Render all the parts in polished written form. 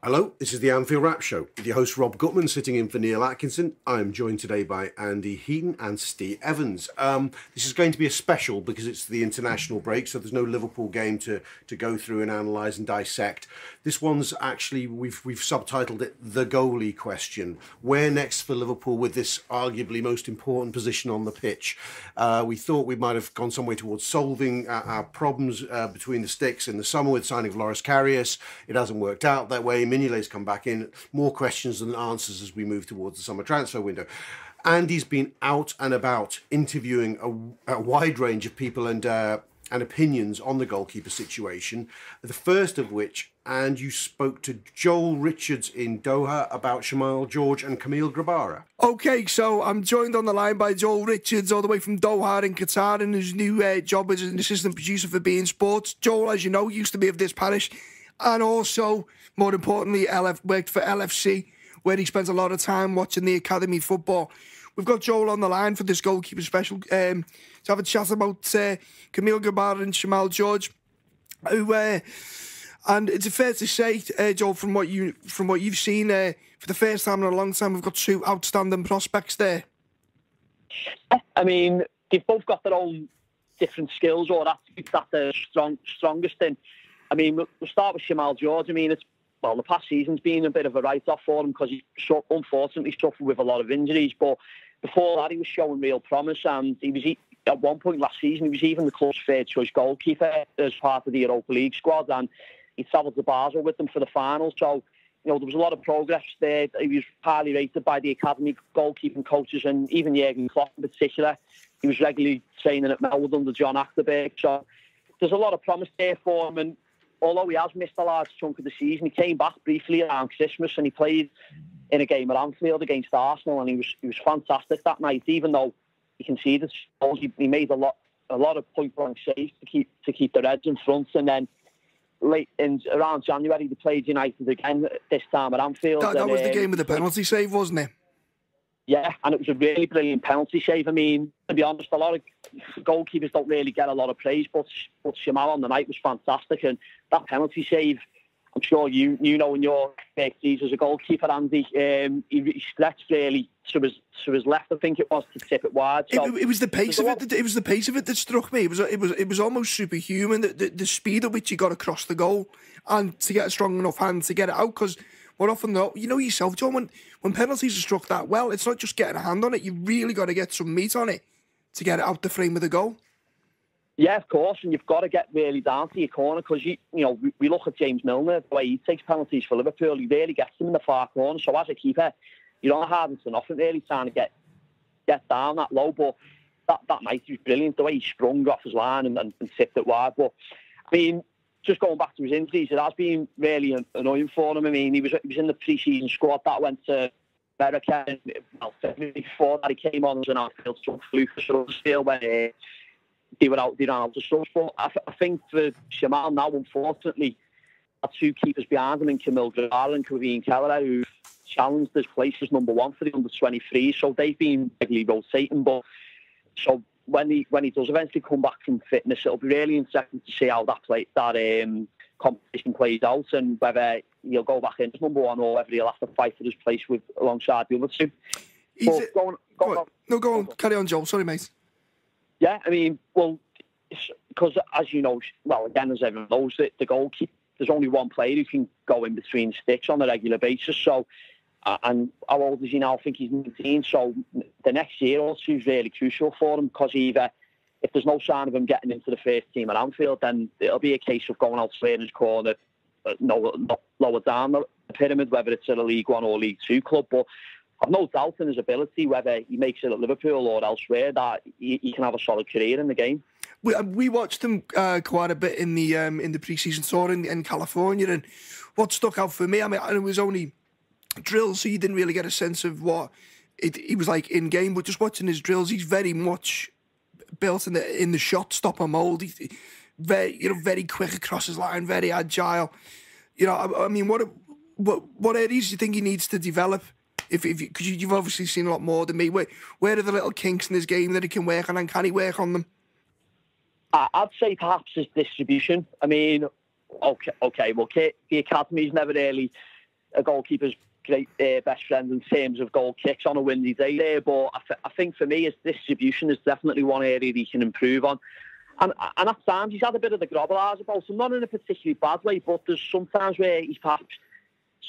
Hello, this is the Anfield Wrap Show with your host Rob Gutmann sitting in for Neil Atkinson. I am joined today by Andy Heaton and Steve Evans. This is going to be a special because it's the international break, so there's no Liverpool game to go through and analyse and dissect. This one's actually, we've subtitled it The Goalie Question. Where next for Liverpool with this arguably most important position on the pitch? We thought we might have gone some way towards solving our problems between the sticks in the summer with signing of Loris Karius. It hasn't worked out that way. Mignolet's come back in. More questions than answers as we move towards the summer transfer window. Andy's been out and about interviewing a wide range of people and opinions on the goalkeeper situation. The first of which, and you spoke to Joel Richards in Doha about Shamal George and Camille Grabara. Okay, so I'm joined on the line by Joel Richards all the way from Doha in Qatar in his new job as an assistant producer for beIN Sports. Joel, as you know, used to be of this parish and also, more importantly, worked for LFC, where he spends a lot of time watching the academy football. We've got Joel on the line for this goalkeeper special to have a chat about Camille Grabara and Shamal George. And it's fair to say, Joel, from what you've seen, for the first time in a long time, we've got two outstanding prospects there. I mean, they've both got their own different skills or attributes that they're strongest in. I mean, we'll start with Shamal George. I mean, the past season's been a bit of a write-off for him because he unfortunately suffered with a lot of injuries. But before that, he was showing real promise, and he was at one point last season, he was even the club's third-choice goalkeeper as part of the Europa League squad, and he travelled to Basel with them for the final. So, you know, there was a lot of progress there. He was highly rated by the academy goalkeeping coaches, and even Jurgen Klopp in particular. He was regularly training at Melwood under John Achterberg. So there's a lot of promise there for him, and although he has missed a large chunk of the season, he came back briefly around Christmas and he played in a game at Anfield against Arsenal, and he was fantastic that night. Even though you can see that he made a lot of point-blank saves to keep the Reds in front. And then around January, they played United again. This time at Anfield. That was the game with the penalty save, wasn't it? Yeah, and it was a really brilliant penalty save. I mean, to be honest, a lot of goalkeepers don't really get a lot of praise, but Shamal on the night was fantastic. And that penalty save, I'm sure you know in your expertise as a goalkeeper, Andy, he stretched really to his left, I think it was, to tip it wide. So it was the pace of it. It was the pace of it that struck me. It was almost superhuman. The speed at which he got across the goal and to get a strong enough hand to get it out, because more often though, you know yourself, John, when penalties are struck that well, it's not just getting a hand on it. You really got to get some meat on it to get it out the frame of the goal. Yeah, of course, and you've got to get really down to your corner, because we look at James Milner, the way he takes penalties for Liverpool, he really gets them in the far corner. So as a keeper, you're not having to nothing really trying to get down that low. But that night he was brilliant, the way he sprung off his line and tipped it wide. But I mean, just going back to his injuries, it has been really annoying for him. I mean, he was in the pre-season squad that went to America. Well, before that, he came on as an Anfield sub fluke for Huddersfield when they ran out of subs. But I think for Shamal now, unfortunately, had two keepers behind him in Camille Grabara and Kevin Keller, who challenged his place as number one for the under-23. So they've been regularly rotating. But so when he does eventually come back from fitness, it'll be really interesting to see how that competition plays out, and whether he'll go back in as number one or whether he'll have to fight for his place alongside the other two. Go on. Carry on, Joel. Sorry, mate. Yeah, I mean, well, because as you know, well, again, as everyone knows, the goalkeeper, there's only one player who can go in between sticks on a regular basis. So, and how old is he now? I think he's 19. So the next year or two is really crucial for him, because either if there's no sign of him getting into the first team at Anfield, then it'll be a case of going elsewhere in his corner, lower down the pyramid, whether it's at a League One or League Two club. But I've no doubt in his ability, whether he makes it at Liverpool or elsewhere, that he can have a solid career in the game. We watched him quite a bit in the pre-season tour in California, and what stuck out for me, I mean, it was only drills, so you didn't really get a sense of what he was like in game. But just watching his drills, he's very much built in the shot stopper mould. He's very quick across his line, very agile. I mean, what areas do you think he needs to develop? Because you've obviously seen a lot more than me. Where are the little kinks in his game that he can work on, and can he work on them? I'd say perhaps his distribution. I mean, okay. Well, the academy's never really a goalkeeper's great best friend in terms of goal kicks on a windy day there, but I think for me his distribution is definitely one area he can improve on. And at times he's had a bit of the grobblears about him, not in a particularly bad way, but there's sometimes where he's perhaps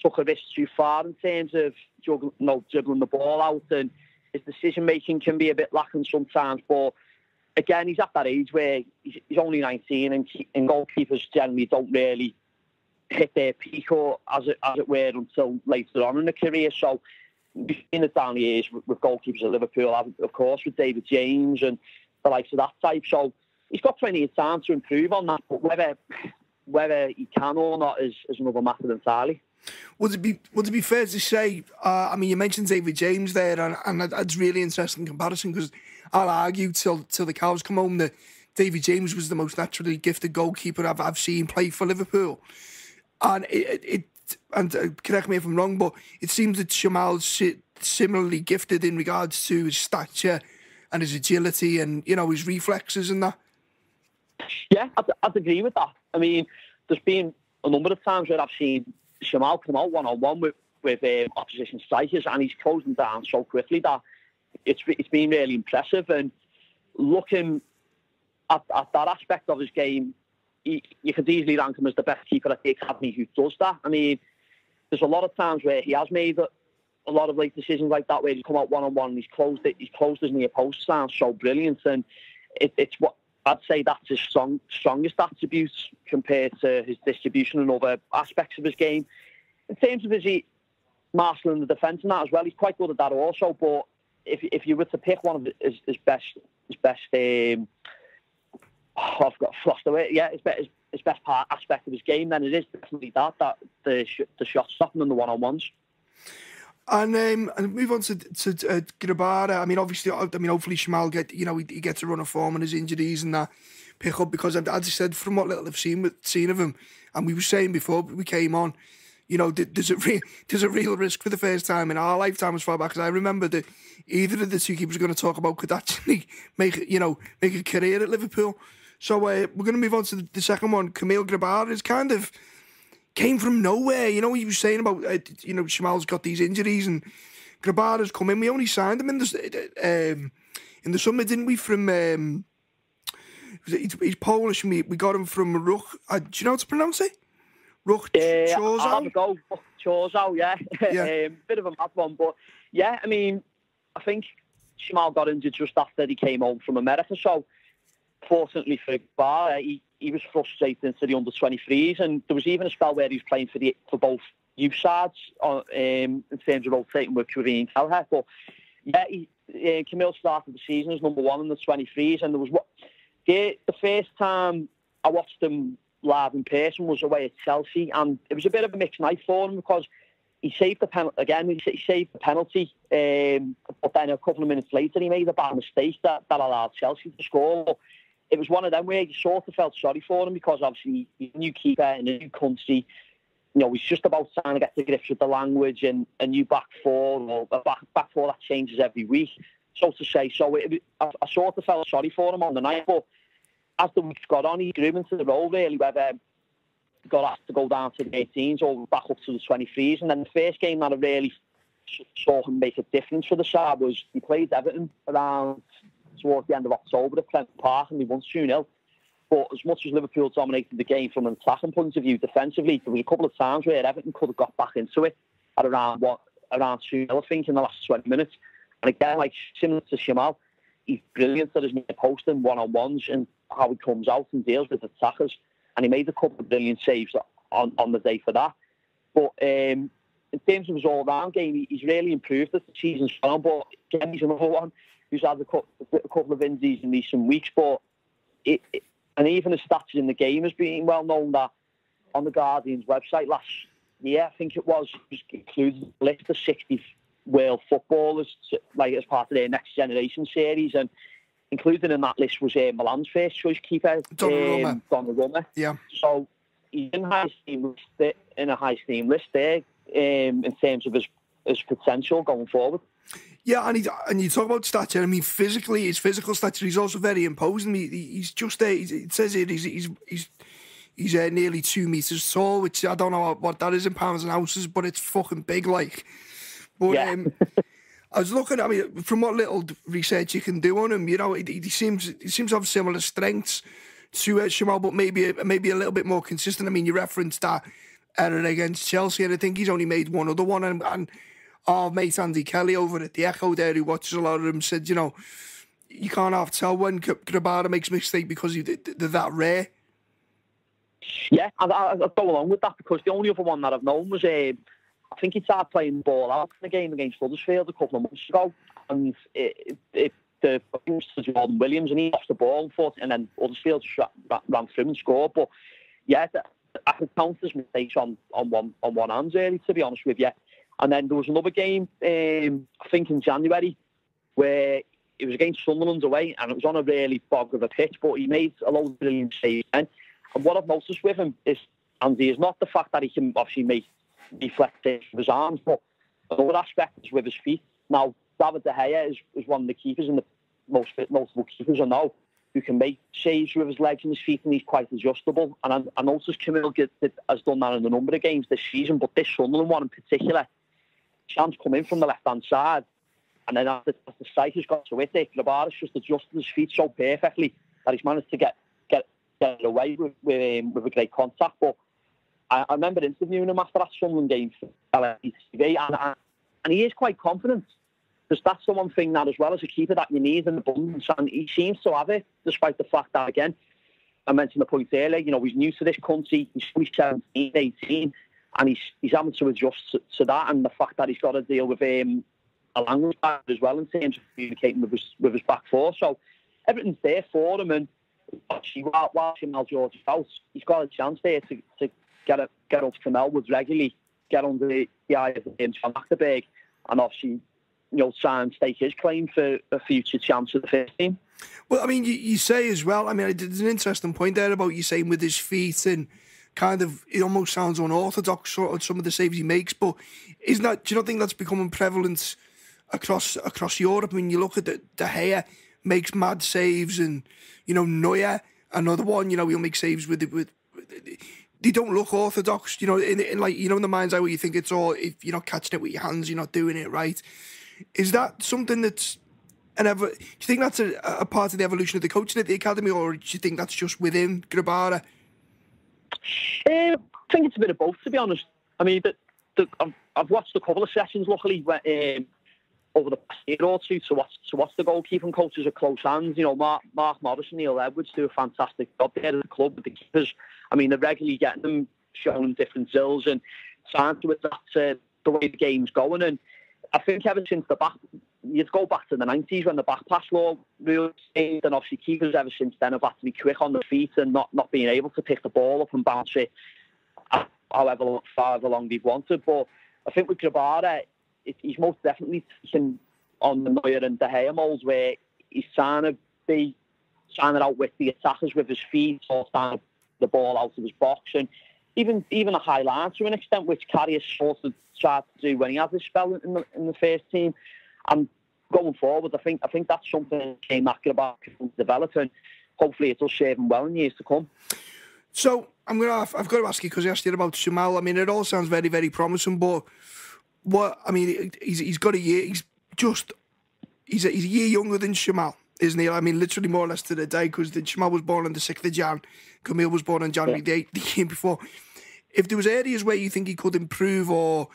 took a risk too far in terms of dribbling the ball out, and his decision making can be a bit lacking sometimes. But again, he's at that age where he's only 19, and goalkeepers generally don't really hit their peak, or as it were, until later on in the career. So we've seen it down the years with goalkeepers at Liverpool, of course, with David James and the likes of that type. So he's got plenty of time to improve on that, but whether he can or not is another matter entirely. Would it be fair to say, I mean, you mentioned David James there, and that's really interesting comparison, because I'll argue till the cows come home that David James was the most naturally gifted goalkeeper I've seen play for Liverpool. And correct me if I'm wrong, but it seems that Jamal's similarly gifted in regards to his stature and his agility and, his reflexes and that. Yeah, I'd agree with that. I mean, there's been a number of times where I've seen Jamal come out one-on-one with opposition strikers, and he's closed them down so quickly that it's been really impressive. And looking at that aspect of his game, you could easily rank him as the best keeper at the academy who does that. I mean, there's a lot of times where he has made a lot of late decisions like that, where he's come out one-on-one and he's closed his near post down so brilliant. And it's what I'd say that's his strongest attributes compared to his distribution and other aspects of his game. In terms of his marshalling the defence and that as well, he's quite good at that also. But if you were to pick one of his best I've got lost away. Yeah, his best aspect of his game, then it is definitely that the shot stopping and the one-on-ones. And move on to Grabara. I mean, obviously, hopefully Jamal he gets a run of form and his injuries and that pick up, because as I said, from what little I've seen of him, and we were saying before we came on, there's a real risk for the first time in our lifetime as far back as I remember that either of the two keepers we're going to talk about could actually make a career at Liverpool. So we're going to move on to the second one. Kamil Grabara is kind of came from nowhere. He was saying about Jamal's got these injuries and Grabara's come in. We only signed him in the summer, didn't we? From he's Polish, and we got him from Ruch. Do you know how to pronounce it? Ruch Chorzów? I'll have a go. Chorzów, yeah. Yeah. Bit of a mad one, but yeah, I mean, I think Jamal got injured just after he came home from America, so fortunately for Grabara, he was frustrated into the under-23s, and there was even a spell where he was playing for both youth sides in terms of rotating with Kareem Kelleher. But yeah, Kamil started the season as number one in the 23s, and there was the first time I watched him live in person was away at Chelsea, and it was a bit of a mixed night for him because he saved the penalty again. He saved the penalty, but then a couple of minutes later he made a bad mistake that allowed Chelsea to score. It was one of them where you sort of felt sorry for him because obviously he's a new keeper in a new country. He's just about trying to get to grips with the language and a new back four, or a back four that changes every week, so to say. So I sort of felt sorry for him on the night, but as the weeks got on, he grew into the role really, whether he got asked to go down to the 18s or back up to the 23s. And then the first game that I really saw him make a difference for the side was he played Everton around towards the end of October at Plant Park, and we won 2-0. But as much as Liverpool dominated the game from an attacking point of view, defensively, there was a couple of times where Everton could have got back into it at around 2-0, I think, in the last 20 minutes. And again, like similar to Jamal, he's brilliant at his near post and one-on-ones and how he comes out and deals with attackers. And he made a couple of brilliant saves on the day for that. But in terms of his all-round game, he's really improved as the season's gone. But again, he's another one who's had a couple of injuries in recent weeks. But and even his stats in the game has been well known that on the Guardian's website last year, I think it was included a list of 60 world footballers, like as part of their Next Generation series, and included in that list was Milan's first choice keeper, Donnarumma. Yeah. So he's in a high esteem list there in terms of his potential going forward. Yeah, and you talk about stature. I mean, physically, his physical stature, he's also very imposing. He's just there. It says here he's He's nearly 2 meters tall, which I don't know what that is in pounds and ounces, but it's fucking big, like. But Yeah. I was looking. I mean, from what little research you can do on him, you know, he seems to have similar strengths to Jamal, but maybe a little bit more consistent. I mean, you referenced that error against Chelsea, and I think he's only made one other one. And our mate Andy Kelly over at the Echo there, who watches a lot of them, said, you know, you can't half tell when Grabara makes a mistake because they're that rare. Yeah, I'll go along with that, because the only other one that I've known was, I think he started playing the ball out in the game against Huddersfield a couple of months ago, and the to Jordan Williams, and he lost the ball, and then Huddersfield ran through and scored. But yeah, I could count his mistakes on one hand, really, to be honest with you. And then there was another game, I think in January, where it was against Sunderland away, and it was on a really bog of a pitch, but he made a load of brilliant saves. And what I've noticed with him is not the fact that he can obviously make deflect with his arms, but another aspect is with his feet. Now, David De Gea is one of the keepers, and the most notable keepers I know, who can make saves with his legs and his feet, and he's quite adjustable. And I noticed Camille has done that in a number of games this season, but this Sunderland one in particular, chance come in from the left-hand side, and then as the striker's got to it, Grabara's just adjusted his feet so perfectly that he's managed to get it away with a great contact. But I remember interviewing him after that Sunderland game for LSTV, and he is quite confident. Because that's the one thing that, as well as a keeper, that you need in abundance, and he seems to have it, despite the fact that, again, I mentioned the point earlier, you know, he's new to this country, he's 17, 18, and he's having to adjust to that, and the fact that he's got to deal with a language barrier as well in terms of communicating with his back four. So everything's there for him, and actually, while Jamal George is out, he's got a chance there to get up to Melwood regularly, get under the eye of John Achterberg, and obviously, you know, try and stake his claim for a future chance of the first team. Well, I mean, you say as well, I mean, there's an interesting point there about you saying with his feet, and kind of, it almost sounds unorthodox, sort of, some of the saves he makes, but do you not think that's becoming prevalent across Europe? I mean, you look at De Gea makes mad saves, and, you know, Neuer, another one, you know, he'll make saves with they don't look orthodox, you know, in like, you know, in the mind's eye where you think it's all, if you're not catching it with your hands, you're not doing it right. Is that something that's do you think that's a part of the evolution of the coaching at the academy, or do you think that's just within Grabara? I think it's a bit of both, to be honest. I mean, I've watched a couple of sessions, luckily, over the past year or two, to watch the goalkeeping coaches at close hands. You know, Mark Morris and Neil Edwards do a fantastic job there at the club with the keepers. I mean, they're regularly getting them, showing them different drills and trying to adapt to the way the game's going. And I think ever since you'd go back to the 90s when the back pass law rule changed, and obviously keepers ever since then have had to be quick on the feet and not being able to pick the ball up and bounce it however far along they've wanted. But I think with Grabara, he's most definitely taken on the Neuer and De Gea mould, where he's trying to outwit the attackers with his feet, or trying to the ball out of his box, and even a high line to an extent, which Karius sort of tried to do when he had his spell in the first team. And going forward, I think that's something that came accurate about developing. Hopefully, it'll serve him well in years to come. So I've got to ask you, because you asked you about Jamal. I mean, it all sounds very, very promising, but he's got a year. He's a year younger than Jamal, isn't he? I mean, literally more or less to the day, because Jamal was born on the 6th of Jan. Camille was born on January the 8th, the year before. If there was areas where you think he could improve, or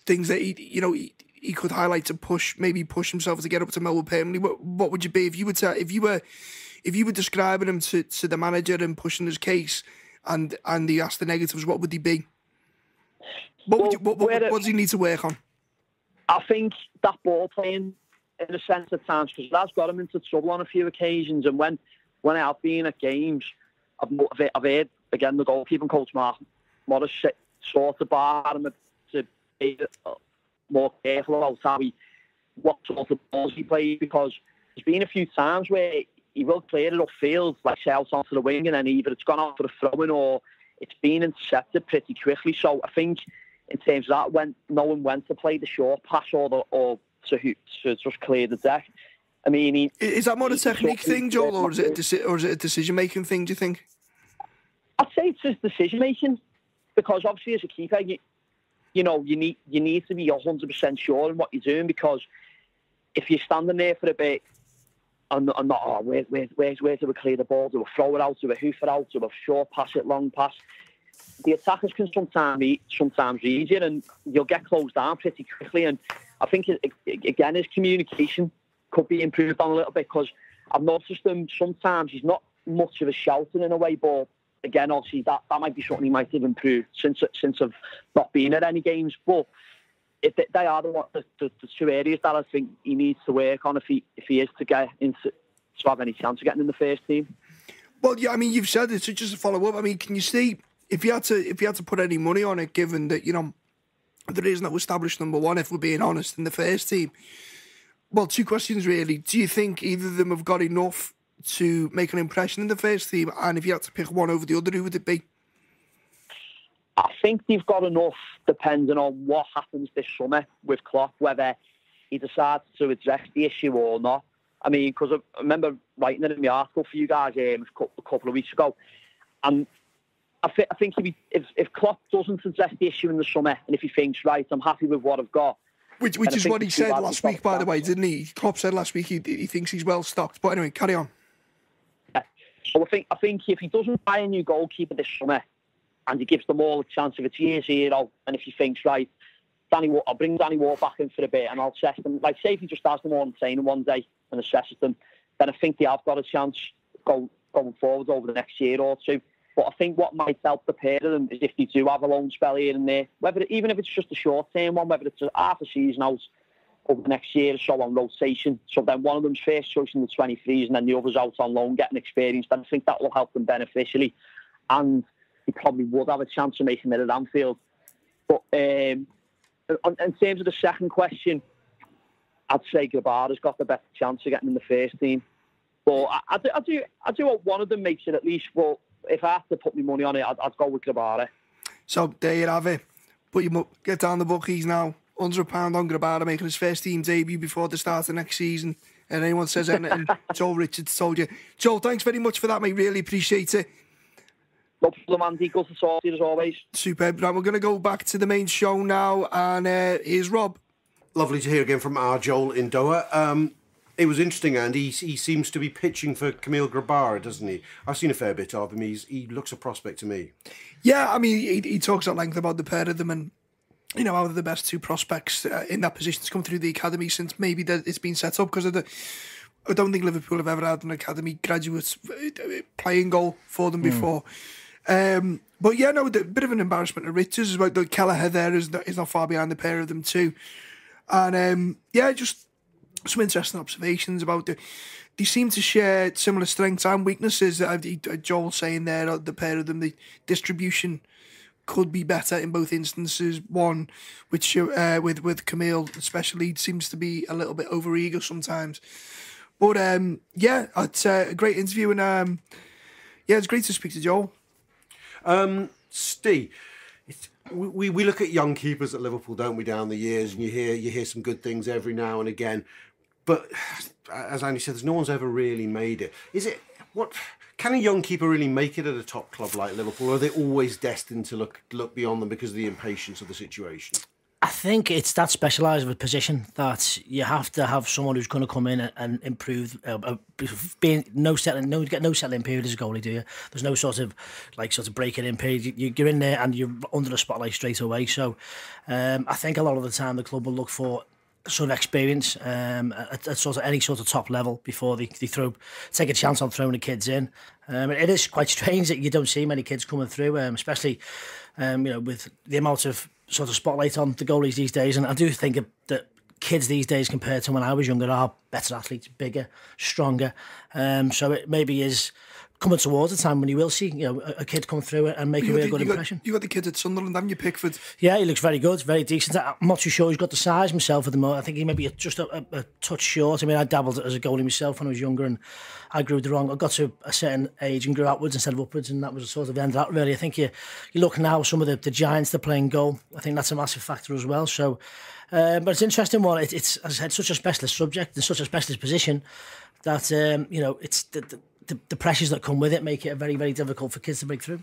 things that he could highlight to push himself to get up to Melwood permanently, what would you be if you were describing him to the manager and pushing his case, and he asked the negatives, what would they be? What does he need to work on? I think that ball playing, in a sense, at times, because that's got him into trouble on a few occasions. And when I have been at games, I've heard, again, the goalkeeping coach, Mark Morris, sort of bar him to be more careful about what sort of balls he plays, because there's been a few times where he will clear it upfield, like say out onto the wing, and then either it's gone out for a throw-in or it's been intercepted pretty quickly. So I think in terms of that, knowing when to play the short pass or to just clear the deck. I mean, is that more a technique thing, Joel, or is it a decision-making thing, do you think? I'd say it's his decision making, because obviously as a keeper, you need to be 100% sure in what you're doing, because if you're standing there for a bit and not, where do we clear the ball? Do we throw it out? Do we hoof it out? Do we short pass it, long pass? The attackers can sometimes read you, and you'll get closed down pretty quickly. And I think, again, his communication could be improved on a little bit, because I've noticed him sometimes, he's not much of a shouter in a way, but again, obviously, that might be something he might have improved since I've not been at any games. But they are the two areas that I think he needs to work on if he is to get into to have any chance of getting in the first team. Well, yeah, I mean, you've said it, so just to follow up, I mean, can you see if you had to put any money on it, given that, you know, there is no established number one, if we're being honest, in the first team? Well, two questions really. Do you think either of them have got enough to make an impression in the first team? And if you had to pick one over the other, who would it be? I think they've got enough, depending on what happens this summer with Klopp, whether he decides to address the issue or not. I mean, because I remember writing it in the article for you guys a couple of weeks ago, and I think if Klopp doesn't address the issue in the summer, and if he thinks, right, I'm happy with what I've got, which is what he said last week, by the way, didn't he? Klopp said last week he thinks he's well stocked. But anyway, carry on. Yeah. Well, I think if he doesn't buy a new goalkeeper this summer, and he gives them all a chance, if it's year zero, and if he thinks, right, I'll bring Danny Ward back in for a bit and I'll assess them. Like, say if he just has them all in training one day and assesses them, then I think they have got a chance going forward over the next year or two. But I think what might help the pair of them is if they do have a loan spell here and there, even if it's just a short-term one, whether it's half a season out over the next year or so on rotation. So then one of them's first choice in the 23s and then the other's out on loan getting experience. Then I think that will help them beneficially. And he probably would have a chance of making it at Anfield. But in terms of the second question, I'd say Grabara's got the better chance of getting in the first team. But I do hope one of them makes it at least. But if I have to put my money on it, I'd go with Grabara. So there you have it. Get down the bookies now. £100 on Grabara making his first team debut before the start of next season. And anyone says anything, Joel Richards told you. Joel, thanks very much for that, mate. Really appreciate it. No problem, Andy. Good to talk to you as always. Superb. Right, we're going to go back to the main show now, and here's Rob. Lovely to hear again from our Joel in Doha. It was interesting, Andy. He seems to be pitching for Kamil Grabara, doesn't he? I've seen a fair bit of him. He looks a prospect to me. Yeah, I mean, he talks at length about the pair of them, and you know, how they're the best two prospects in that position to come through the academy since maybe it's been set up, because of I don't think Liverpool have ever had an academy graduate playing goal for them before. But yeah, no, a bit of an embarrassment to riches. About the Kelleher there is not far behind the pair of them too, and yeah, just some interesting observations about they seem to share similar strengths and weaknesses. Joel saying there, the pair of them, the distribution could be better in both instances. One, which with Kamil especially, seems to be a little bit over-eager sometimes. But yeah, it's a great interview, and yeah, it's great to speak to Joel. Steve, we look at young keepers at Liverpool, don't we, down the years, and you hear some good things every now and again. But as Andy said, no one's ever really made it. Can a young keeper really make it at a top club like Liverpool, or are they always destined to look beyond them because of the impatience of the situation? I think it's that specialised of a position that you have to have someone who's going to come in and improve. Get no settling period as a goalie, do you? There's no sort of breaking in period. You're in there and you're under the spotlight straight away. So I think a lot of the time the club will look for sort of experience at sort of any sort of top level before they take a chance on throwing the kids in. It is quite strange that you don't see many kids coming through, especially with the amount of sort of spotlight on the goalies these days. And I do think that kids these days compared to when I was younger are better athletes, bigger, stronger. So it maybe is coming towards a time when you will see a kid come through it and make a real good impression. You got the kid at Sunderland, haven't you, Pickford? Yeah, he looks very good, very decent. I'm not too sure he's got the size himself at the moment. I think he may be just a touch short. I mean, I dabbled as a goalie myself when I was younger, and I grew the wrong. I got to a certain age and grew outwards instead of upwards, and that was sort of the end of that, really. I think you look now, some of the giants that are playing goal, I think that's a massive factor as well. So, but it's an interesting one. It's, as I said, such a specialist subject and such a specialist position that, it's the pressures that come with it make it very, very difficult for kids to break through.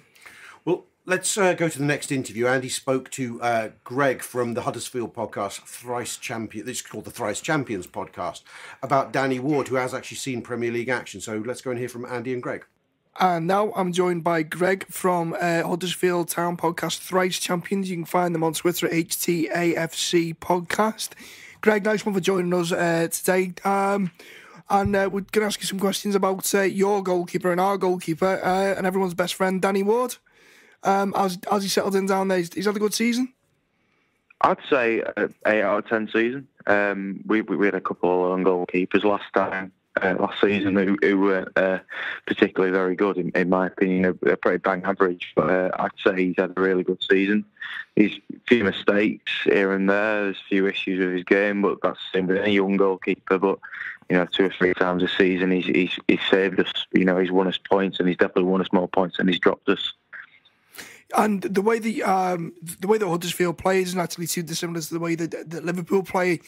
Well, let's go to the next interview. Andy spoke to Greg from the Huddersfield podcast, Thrice Champion. This is called the Thrice Champions podcast, about Danny Ward, who has actually seen Premier League action. So let's go and hear from Andy and Greg. And now I'm joined by Greg from Huddersfield Town podcast, Thrice Champions. You can find them on Twitter at HTAFC Podcast. Greg, nice one for joining us today. And we're going to ask you some questions about your goalkeeper and our goalkeeper and everyone's best friend, Danny Ward. How's he settled in down there? He's had a good season? I'd say 8 out of 10 season. We had a couple of own goalkeepers last season who were particularly very good, in my opinion. A pretty bang average, but I'd say he's had a really good season. He's a few mistakes here and there. There's a few issues with his game, but that's the same with any young goalkeeper. But 2 or 3 times a season, he's saved us. He's won us points, and he's definitely won us more points than he's dropped us. And the way that Huddersfield plays is naturally too dissimilar to the way that Liverpool play.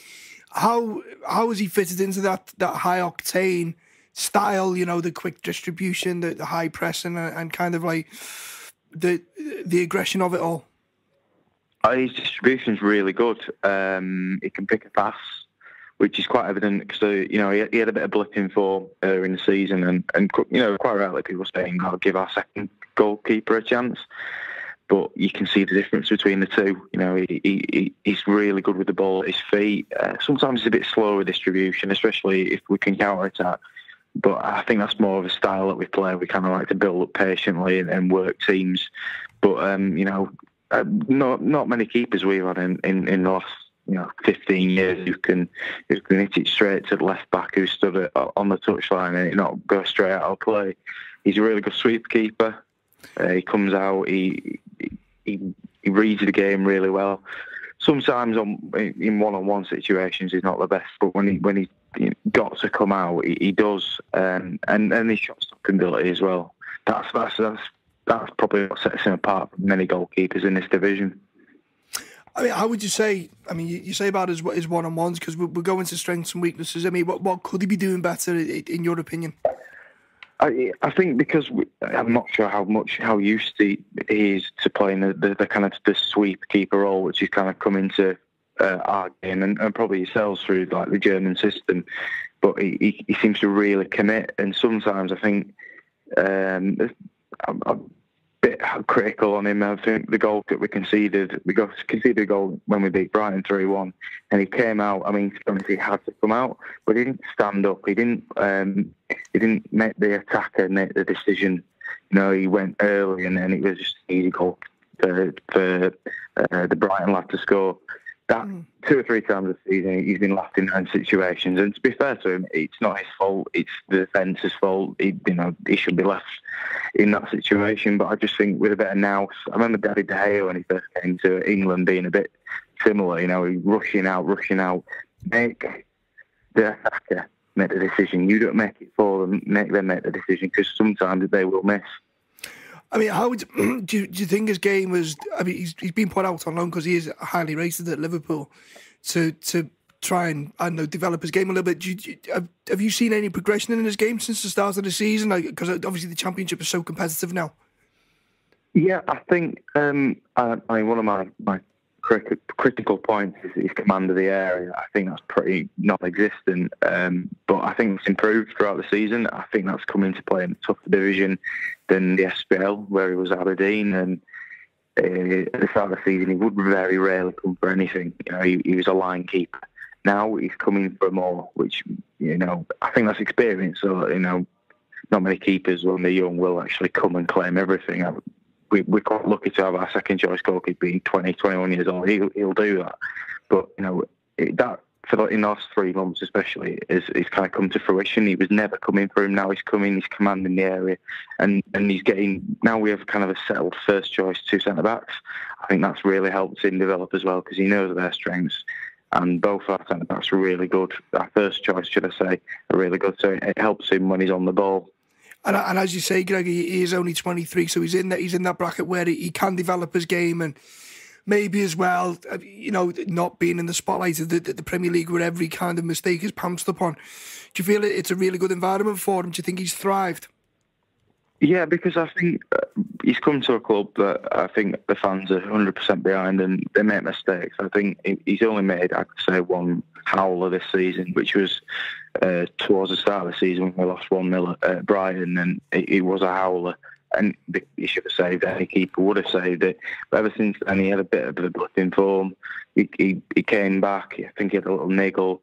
How has he fitted into that high octane style? The quick distribution, the high pressing, and kind of like the aggression of it all. His distribution's really good. He can pick a pass, which is quite evident because he had a bit of blipping form in the season, and quite rarely people saying, "I'll give our second goalkeeper a chance." But you can see the difference between the two. He's really good with the ball at his feet. Sometimes it's a bit slower with distribution, especially if we can counter-attack. But I think that's more of a style that we play. We kind of like to build up patiently and work teams. But, not many keepers we've had in the last 15 years who can hit it straight to the left back who stood on the touchline and it not go straight out of play. He's a really good sweep keeper. He comes out, he reads the game really well. Sometimes in one-on-one situations he's not the best, but when he got to come out, he does, and his shot stopping ability as well. That's probably what sets him apart from many goalkeepers in this division. I mean, how would you say? I mean, you say about his one-on-ones because we're going to strengths and weaknesses. I mean, what could he be doing better in your opinion? I think because I'm not sure how used he is to playing the kind of the sweep keeper role, which is kind of come into our game and probably yourselves through like the German system. But he seems to really commit, and sometimes I think I'm a bit critical on him. I think the goal that we conceded a goal when we beat Brighton 3-1, and he came out. I mean, to be honest, he had to come out, but he didn't stand up. He didn't make the attacker make the decision. He went early, and then it was just an easy goal for the Brighton lad to score. That 2 or 3 times a season, he's been left in those situations. And to be fair to him, it's not his fault. It's the defence's fault. He should be left in that situation. But I just think with a bit of nous, I remember David De Gea when he first came to England being a bit similar. He rushing out. Make the attacker make the decision. You don't make it for them. Make them make the decision because sometimes they will miss. I mean, how do you think his game was? I mean, he's been put out on loan because he is highly rated at Liverpool to try and develop his game a little bit. Have you seen any progression in his game since the start of the season? Because obviously the Championship is so competitive now. Yeah, I think one of my critical points is his command of the area. I think that's pretty non-existent, but I think it's improved throughout the season. I think that's come into play in a tougher division than the SPL, where he was Aberdeen, and at the start of the season he would very rarely come for anything. He was a line keeper. Now he's coming for more, which I think that's experience. So not many keepers when they're young will actually come and claim everything. We're quite lucky to have our second choice goalkeeper being 20, 21 years old. He'll do that. But, that in the last 3 months especially, is kind of come to fruition. He was never coming for him. Now he's coming, he's commanding the area. And he's getting, now we have kind of a settled first choice 2 centre-backs. I think that's really helped him develop as well because he knows their strengths. And both our centre-backs are really good. Our first choice, should I say, are really good. So it helps him when he's on the ball. And as you say, Greg, he is only 23, so he's in that bracket where he can develop his game and maybe as well, not being in the spotlight of the Premier League where every kind of mistake is pounced upon. Do you feel it's a really good environment for him? Do you think he's thrived? Yeah, because I think he's come to a club that I think the fans are 100% behind, and they make mistakes. I think he's only made, I could say, one howler this season, which was towards the start of the season when we lost 1-0 at Brighton, and it was a howler. And he should have saved it. Any keeper would have saved it. But ever since then, he had a bit of a blip in form. He came back. I think he had a little niggle.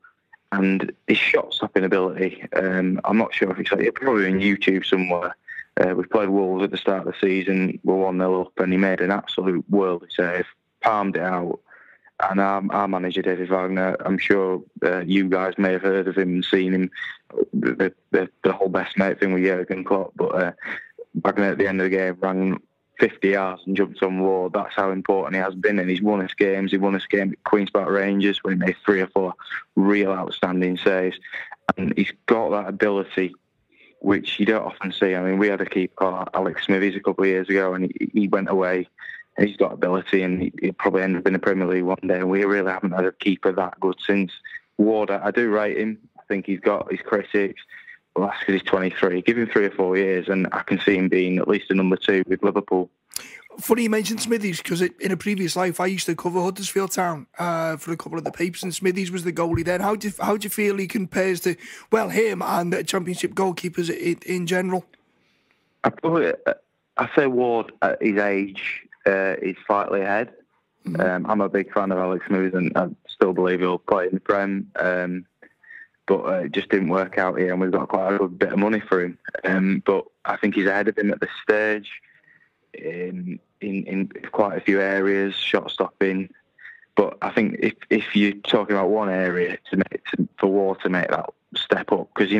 And his shot-stopping ability, I'm not sure if it's probably on YouTube somewhere. We played Wolves at the start of the season. We're 1-0 up, and he made an absolute worldly save, palmed it out. And our manager, David Wagner, I'm sure you guys may have heard of him and seen him, the whole best mate thing with Jurgen Klopp. But Wagner at the end of the game ran 50 yards and jumped on the wall. That's how important he has been, and he's won us games. He won us game at Queen's Park Rangers when he made 3 or 4 real outstanding saves. And he's got that ability which you don't often see. I mean, we had a keeper called Alex Smithies a couple of years ago, and he went away. And he's got ability, and he'll probably end up in the Premier League one day. And we really haven't had a keeper that good since Ward. I do rate him. I think he's got his critics. Well, that's because he's 23. Give him 3 or 4 years, and I can see him being at least a number 2 with Liverpool. Funny you mentioned Smithies, because in a previous life I used to cover Huddersfield Town for a couple of the papers, and Smithies was the goalie then. How do you feel he compares to, well, him and Championship goalkeepers in general? I say Ward at his age is slightly ahead. Mm-hmm. I'm a big fan of Alex Smithies, and I still believe he'll play in the Prem. But it just didn't work out here, and we've got quite a good bit of money for him. But I think he's ahead of him at this stage in quite a few areas, shot stopping. But I think if you're talking about one area for Ward to make that step up, because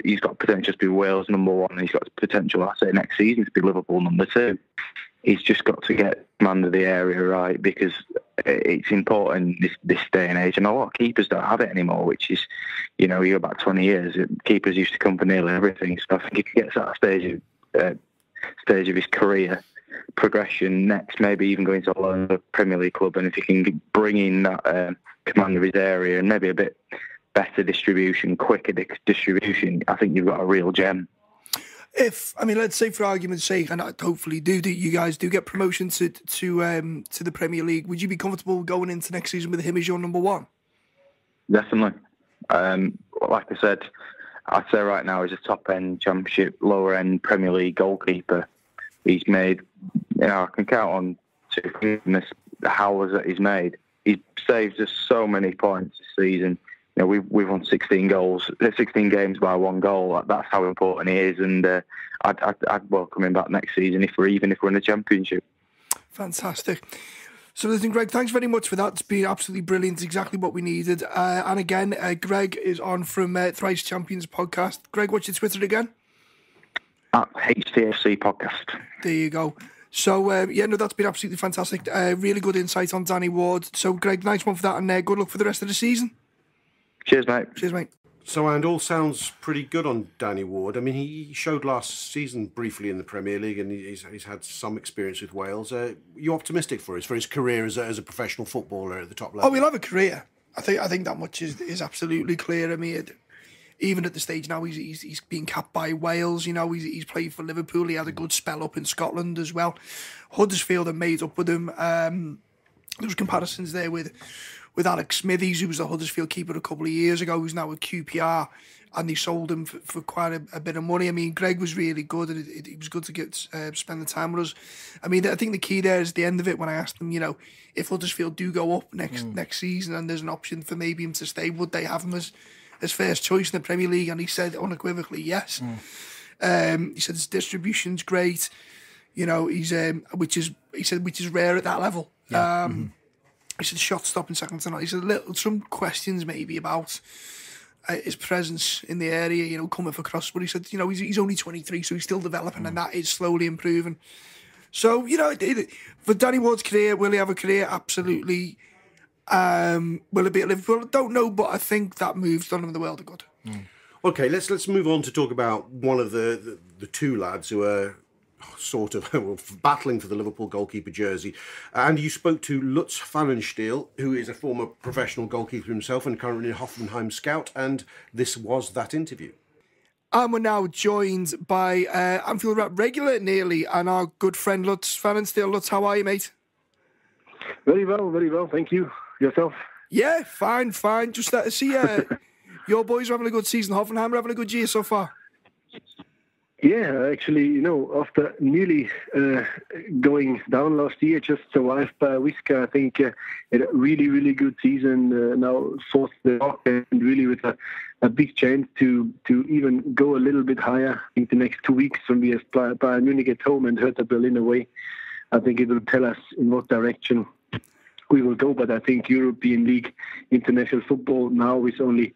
he's got potential to be Wales number 1, and he's got potential, I say, next season to be Liverpool number 2. He's just got to get command of the area right, because it's important this day and age, and a lot of keepers don't have it anymore, which is, you go back 20 years, keepers used to come for nearly everything. So I think if he gets to that stage of his career progression next, maybe even going to a Premier League club, and if he can bring in that command of his area and maybe a bit better distribution, quicker distribution, I think you've got a real gem. Let's say for argument's sake, and I hopefully you guys do get promotion to the Premier League, would you be comfortable going into next season with him as your number 1? Definitely. Like I said, I'd say right now he's a top-end Championship, lower-end Premier League goalkeeper. He's made, I can count on 2 fingers the howlers that he's made. He's saved us so many points this season. We've won 16 games by 1 goal. That's how important he is, and I'd welcome him back next season if we're in the Championship. Fantastic. So listen, Greg, thanks very much for that. It's been absolutely brilliant, exactly what we needed. And again, Greg is on from Thrice Champions podcast. Greg, what's your Twitter again? At HTFC podcast. There you go. So, that's been absolutely fantastic. Really good insight on Danny Ward. So, Greg, nice one for that, and good luck for the rest of the season. Cheers, mate. Cheers, mate. So, and all sounds pretty good on Danny Ward. I mean, he showed last season briefly in the Premier League, and he's had some experience with Wales. You optimistic for his career as a professional footballer at the top level? Oh, he'll have a career. I think that much is absolutely clear. I mean, even at the stage now, he's being capped by Wales. He's played for Liverpool. He had a good spell up in Scotland as well. Huddersfield are made up with him. There was comparisons there with Alex Smithies, who was the Huddersfield keeper a couple of years ago, who's now at QPR, and they sold him for quite a bit of money. I mean, Greg was really good, and it was good to get spend the time with us. I mean, I think the key there is the end of it, when I asked them, if Huddersfield do go up next season and there's an option for maybe him to stay, would they have him as first choice in the Premier League? And he said unequivocally yes. He said his distribution's great, he's which is rare at that level. Yeah. He said shot stopping seconds to none. He said some questions maybe about his presence in the area, coming for crosses. But he said, he's only 23, so he's still developing, and that is slowly improving. So, for Danny Ward's career, will he have a career? Absolutely. Will it be at Liverpool? I don't know, but I think that move's done him the world of good. Okay, let's move on to talk about one of the 2 lads who are sort of battling for the Liverpool goalkeeper jersey. And you spoke to Lutz Pfannenstiel, who is a former professional goalkeeper himself and currently a Hoffenheim scout, and this was that interview. And we're now joined by Anfield Rap regular nearly and our good friend Lutz Pfannenstiel. Lutz, how are you, mate? Very well, thank you. Yourself? Yeah, fine. Just to see your boys are having a good season. Hoffenheim are having a good year so far. Yeah, actually, after nearly going down last year, just survived by a whisker. I think had a really good season. Now fourth the rock and really with a big chance to even go a little bit higher. I think the next 2 weeks when we have Bayern Munich at home and Hertha Berlin away, I think it will tell us in what direction we will go. But I think European League, international football now is only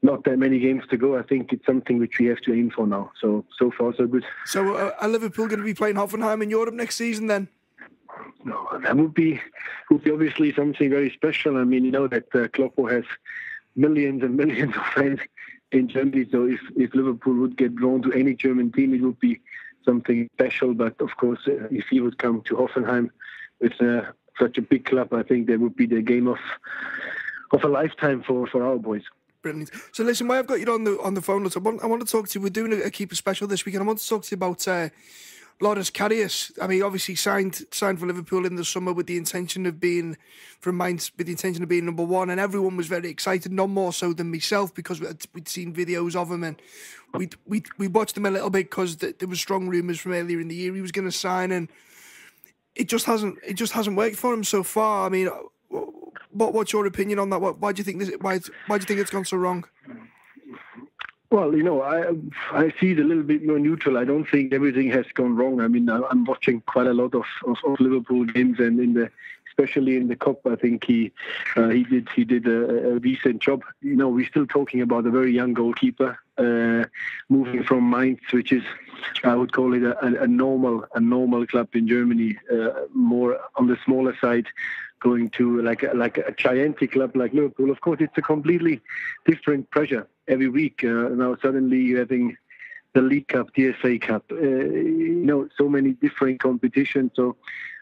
not that many games to go. I think it's something which we have to aim for now. So far, so good. So are Liverpool going to be playing Hoffenheim in Europe next season then? No, that would be obviously something very special. I mean, that Kloppo has millions and millions of fans in Germany. So if Liverpool would get drawn to any German team, it would be something special. But of course, if he would come to Hoffenheim with such a big club, I think that would be the game of a lifetime for our boys. Brilliant. So listen, why I've got you on the phone, I want to talk to you. We're doing a keeper special this week, and I want to talk to you about Loris Karius. I mean, obviously signed for Liverpool in the summer with the intention of being from Mainz, with the intention of being number one, and everyone was very excited, none more so than myself, because we'd seen videos of him and we watched him a little bit because there was strong rumours from earlier in the year he was going to sign, and it just hasn't worked for him so far. I mean, what's your opinion on that? Why do you think why do you think it's gone so wrong? Well, I see it a little bit more neutral. I don't think everything has gone wrong. I mean, I'm watching quite a lot of Liverpool games, and especially in the cup, I think he did a decent job. We're still talking about a very young goalkeeper moving from Mainz, which is, I would call it a normal club in Germany, more on the smaller side, going to like a gigantic club like Liverpool. Of course, it's a completely different pressure every week. Now suddenly you're having the League Cup, the FA Cup, so many different competitions. So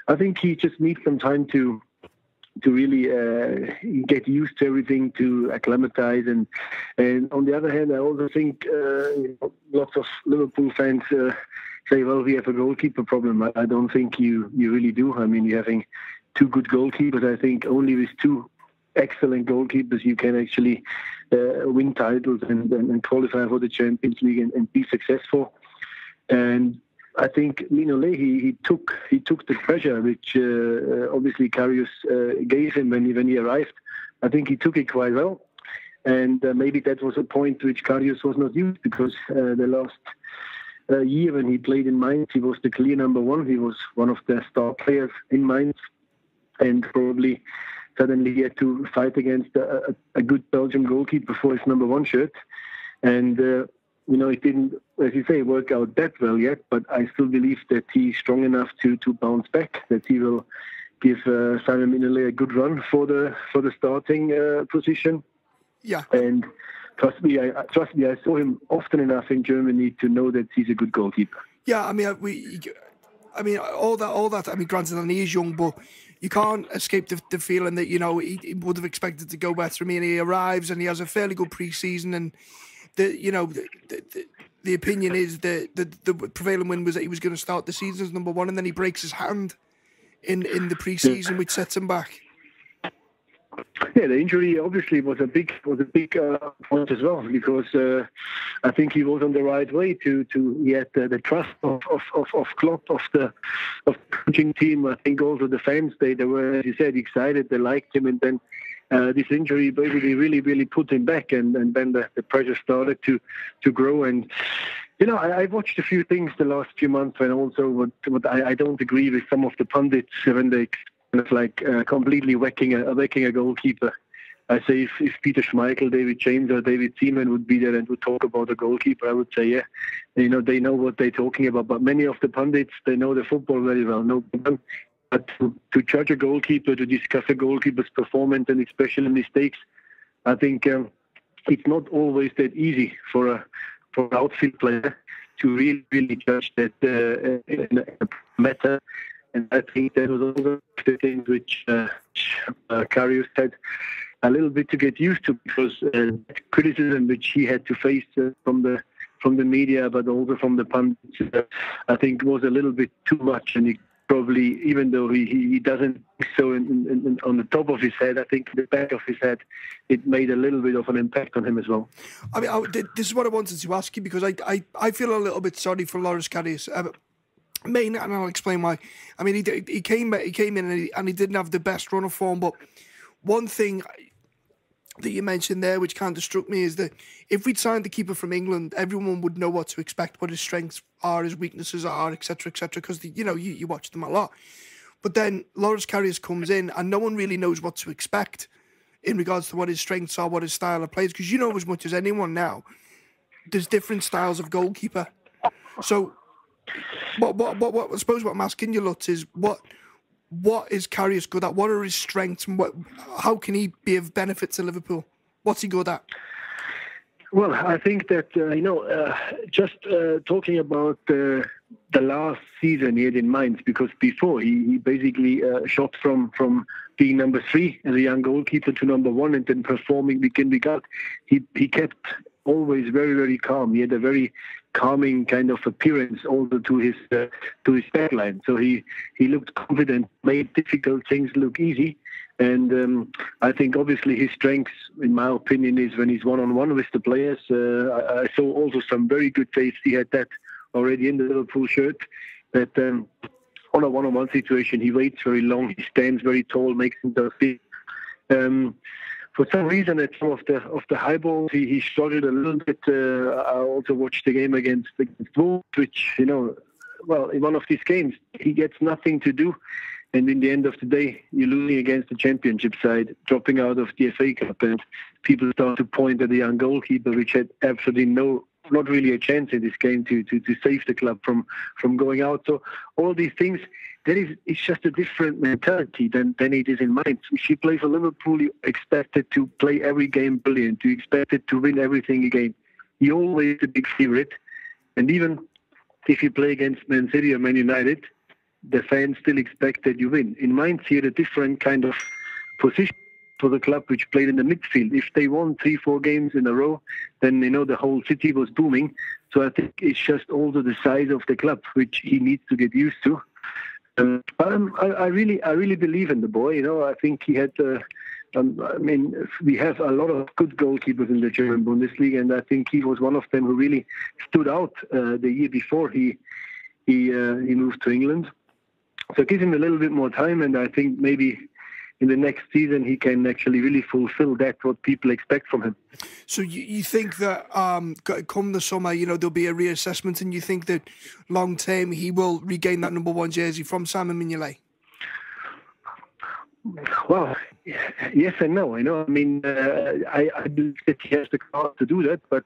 I think he just needs some time to really get used to everything, to acclimatize. And on the other hand, I also think lots of Liverpool fans say, well, we have a goalkeeper problem. I don't think you really do. I mean, you're having two good goalkeepers. I think only with two excellent goalkeepers you can actually win titles and qualify for the Champions League and be successful. And I think Mignolet, he took the pressure which obviously Karius gave him when he arrived. I think he took it quite well, and maybe that was a point which Karius was not used, because the last year when he played in Mainz, he was the clear number one. He was one of the star players in Mainz, and probably suddenly he had to fight against a good Belgian goalkeeper for his number one shirt. And, it didn't, as you say, work out that well yet, but I still believe that he's strong enough to bounce back, that he will give Simon Mignolet a good run for the starting position. Yeah. And trust me, I saw him often enough in Germany to know that he's a good goalkeeper. Yeah, I mean, all that. I mean, granted, he is young, but you can't escape the feeling that he would have expected to go better. I mean, he arrives and he has a fairly good pre-season, and the opinion is that the prevailing wind was that he was going to start the season as number one, and then he breaks his hand in the pre-season, which sets him back. Yeah, the injury obviously was a big point as well, because I think he was on the right way to get the trust of Klopp, of the coaching team. I think also the fans, they were, as you said, excited. They liked him, and then this injury basically really put him back, and then the pressure started to grow. And I watched a few things the last few months, and also what I don't agree with some of the pundits when they kind of like completely whacking a goalkeeper. I say if Peter Schmeichel, David James, or David Seaman would be there and would talk about a goalkeeper, I would say, yeah, they know what they're talking about. But many of the pundits, they know the football very well, no problem. But to judge a goalkeeper, to discuss a goalkeeper's performance and especially mistakes, I think it's not always that easy for an outfield player to really judge that in a matter. And I think that was also the things which Karius had a little bit to get used to, because criticism which he had to face from the from the media, but also from the pundits, I think was a little bit too much, and he probably, even though he doesn't think so on the top of his head, I think in the back of his head, it made a little bit of an impact on him as well. I mean, this is what I wanted to ask you, because I feel a little bit sorry for Loris Karius. Main, and I'll explain why. I mean, he came in and he didn't have the best run of form, but one thing that you mentioned there, which kind of struck me, is that if we'd signed the keeper from England, everyone would know what to expect, what his strengths are, his weaknesses are, etc., because you watch them a lot. But then Loris Karius comes in, and no one really knows what to expect in regards to what his strengths are, what his style of play is, because you know as much as anyone now, there's different styles of goalkeeper. So, what I suppose what I'm asking you, Lutz, is what is Karius good at? What are his strengths, and how can he be of benefit to Liverpool? What's he good at? Well, I think that, just talking about the last season he had in mind, because before he basically shot from being number 3 as a young goalkeeper to number 1, and then performing week in, week out. He kept always very, very calm. He had a very calming kind of appearance also to his backline. So he looked confident, made difficult things look easy. And I think obviously his strengths, in my opinion, is when he's one-on-one with the players. I saw also some very good saves. He had that already in the Liverpool shirt. That on a one-on-one situation, he waits very long, he stands very tall, makes himself big. For some reason, at some of the high balls, he struggled a little bit. I also watched the game against Wolves, which, in one of these games, he gets nothing to do. And in the end of the day, you're losing against the championship side, dropping out of the FA Cup, and people start to point at the young goalkeeper, which had absolutely not really a chance in this game to save the club from going out. So all these things, it's just a different mentality than it is in mind. If you play for Liverpool, you expected to play every game brilliant. You expected to win everything again. You're always the big favorite. And even if you play against Man City or Man United, the fans still expect that you win. In Mainz, he had a different kind of position for the club, which played in the midfield. If they won 3-4 games in a row, then the whole city was booming. So I think it's just also the size of the club, which he needs to get used to. I really believe in the boy. I think he had. We have a lot of good goalkeepers in the German Bundesliga, and I think he was one of them who really stood out the year before he moved to England. So give him a little bit more time, and I think maybe in the next season he can actually really fulfill what people expect from him. So you think that come the summer, there'll be a reassessment, and you think that long term he will regain that number 1 jersey from Simon Mignolet? Well, yes and no. I believe that he has the card to do that, but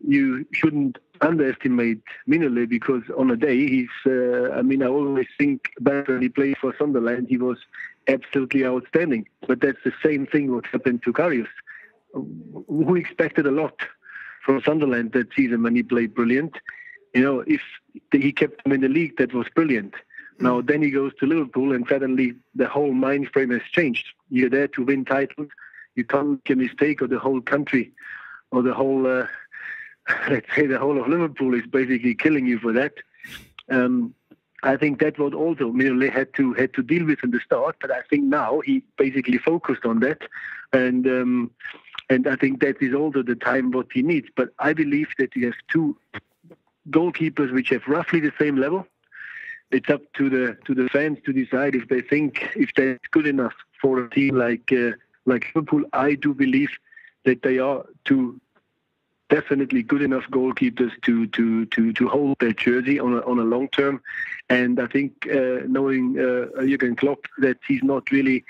you shouldn't underestimate Mignolet, because on a day he's. I always think back when he played for Sunderland, he was absolutely outstanding. But that's the same thing what happened to Karius, who expected a lot from Sunderland that season when he played brilliant. If he kept him in the league, that was brilliant. Now, then he goes to Liverpool, and suddenly the whole mind frame has changed. You're there to win titles. You can't make a mistake, or the whole country, or the whole, let's say the whole of Liverpool is basically killing you for that. I think that what also Mignolet had to deal with in the start, but I think now he basically focused on that, and I think that is also the time what he needs. But I believe that he has 2 goalkeepers which have roughly the same level. It's up to the fans to decide if they think if that's good enough for a team like Liverpool. I do believe that they are 2 definitely good enough goalkeepers to hold their jersey on a long term. And I think knowing Jurgen Klopp, that he's not really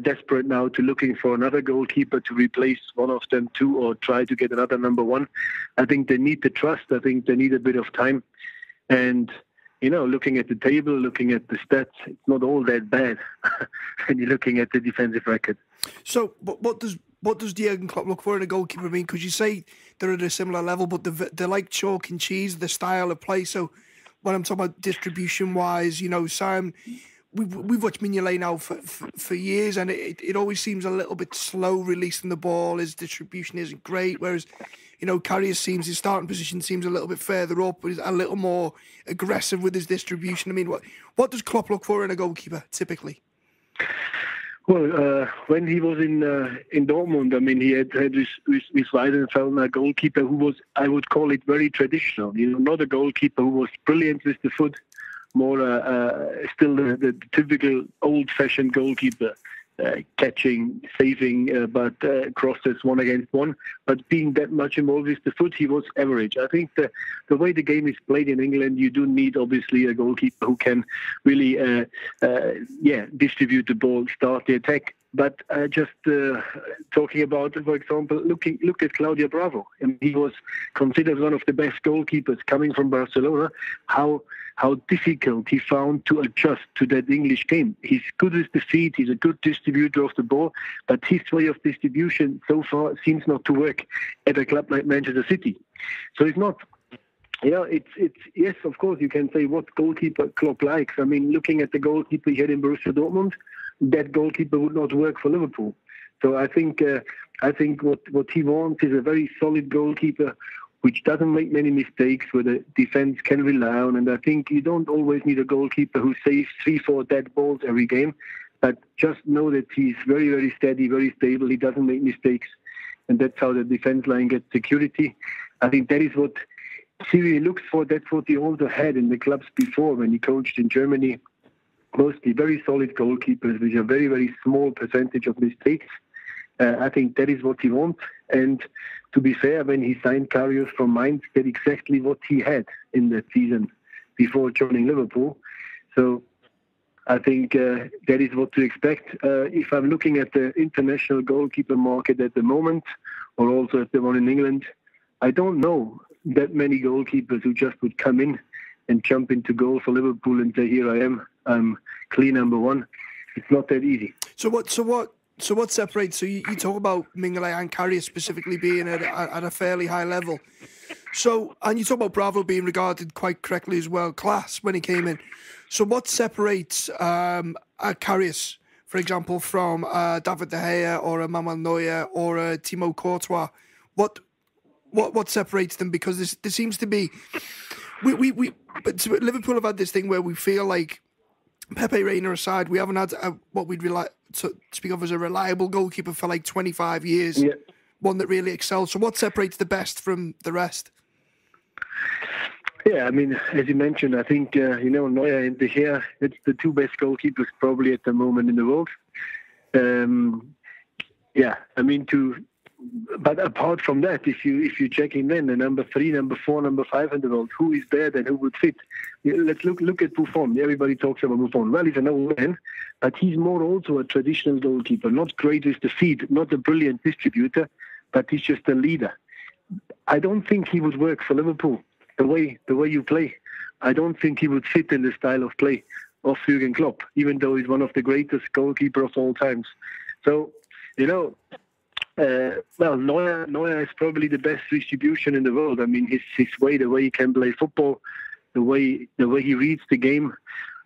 desperate now to looking for another goalkeeper to replace one of them 2 or try to get another number 1. I think they need the trust. I think they need a bit of time. And looking at the table, looking at the stats, it's not all that bad when you're looking at the defensive record. So, what does Jurgen Klopp look for in a goalkeeper? Because you say they're at a similar level, but they're like chalk and cheese, the style of play. So, when I'm talking about distribution-wise, Sam, we've watched Mignolet now for years, and it always seems a little bit slow releasing the ball. His distribution isn't great, whereas Karius his starting position seems a little bit further up, but he's a little more aggressive with his distribution. I mean, what does Klopp look for in a goalkeeper typically? Well, when he was in Dortmund, I mean, he had with Weidenfeldner a goalkeeper who was, I would call it, very traditional. Not a goalkeeper who was brilliant with the foot, more still the typical old-fashioned goalkeeper, catching, saving, but crosses one against one. But being that much involved with the foot, he was average. I think the way the game is played in England, you do need obviously a goalkeeper who can really, distribute the ball, start the attack. But just talking about, for example, look at Claudio Bravo. And he was considered one of the best goalkeepers coming from Barcelona. How difficult he found to adjust to that English game. He's good with the feet, he's a good distributor of the ball, but his way of distribution so far seems not to work at a club like Manchester City. So it's not... it's yes, of course, you can say what goalkeeper Klopp likes. I mean, looking at the goalkeeper he had in Borussia Dortmund, that goalkeeper would not work for Liverpool. So I think what he wants is a very solid goalkeeper which doesn't make many mistakes, where the defense can rely on. And I think you don't always need a goalkeeper who saves 3-4 dead balls every game, but just know that he's very, very steady, very stable. He doesn't make mistakes, and that's how the defense line gets security. I think that is what Siri looks for. That's what he also had in the clubs before when he coached in Germany. Mostly very solid goalkeepers with a very, very small percentage of mistakes. I think that is what he wants. And to be fair, when he signed Karius from Mainz, that's exactly what he had in that season before joining Liverpool. So I think that is what to expect. If I'm looking at the international goalkeeper market at the moment, or also at the one in England, I don't know that many goalkeepers who just would come in and jump into goal for Liverpool and say, here I am, I'm clean number one. It's not that easy. So what separates? So you talk about Mignolet and Karius specifically being at a fairly high level. So, and you talk about Bravo being regarded quite correctly as well, class when he came in. So what separates Karius, for example, from David De Gea or a Manuel Neuer or a Thibaut Courtois? What separates them? Because there seems to be, but Liverpool have had this thing where we feel like, Pepe Reina aside, we haven't had what we'd to speak of as a reliable goalkeeper for like 25 years. Yeah. One that really excels. So what separates the best from the rest? Yeah, I mean, as you mentioned, I think, Neuer and De Gea, it's the two best goalkeepers probably at the moment in the world. But apart from that, if you check in then, the number 3, number 4, number 5 in the world, who is there then who would fit? Let's look at Buffon. Everybody talks about Buffon. Well, he's an old man, but he's more also a traditional goalkeeper, not great with the feet, not a brilliant distributor, but he's just a leader. I don't think he would work for Liverpool. The way you play, I don't think he would fit in the style of play of Jürgen Klopp, even though he's one of the greatest goalkeepers of all times. So, Neuer is probably the best distribution in the world. I mean, his way, the way he can play football, the way he reads the game,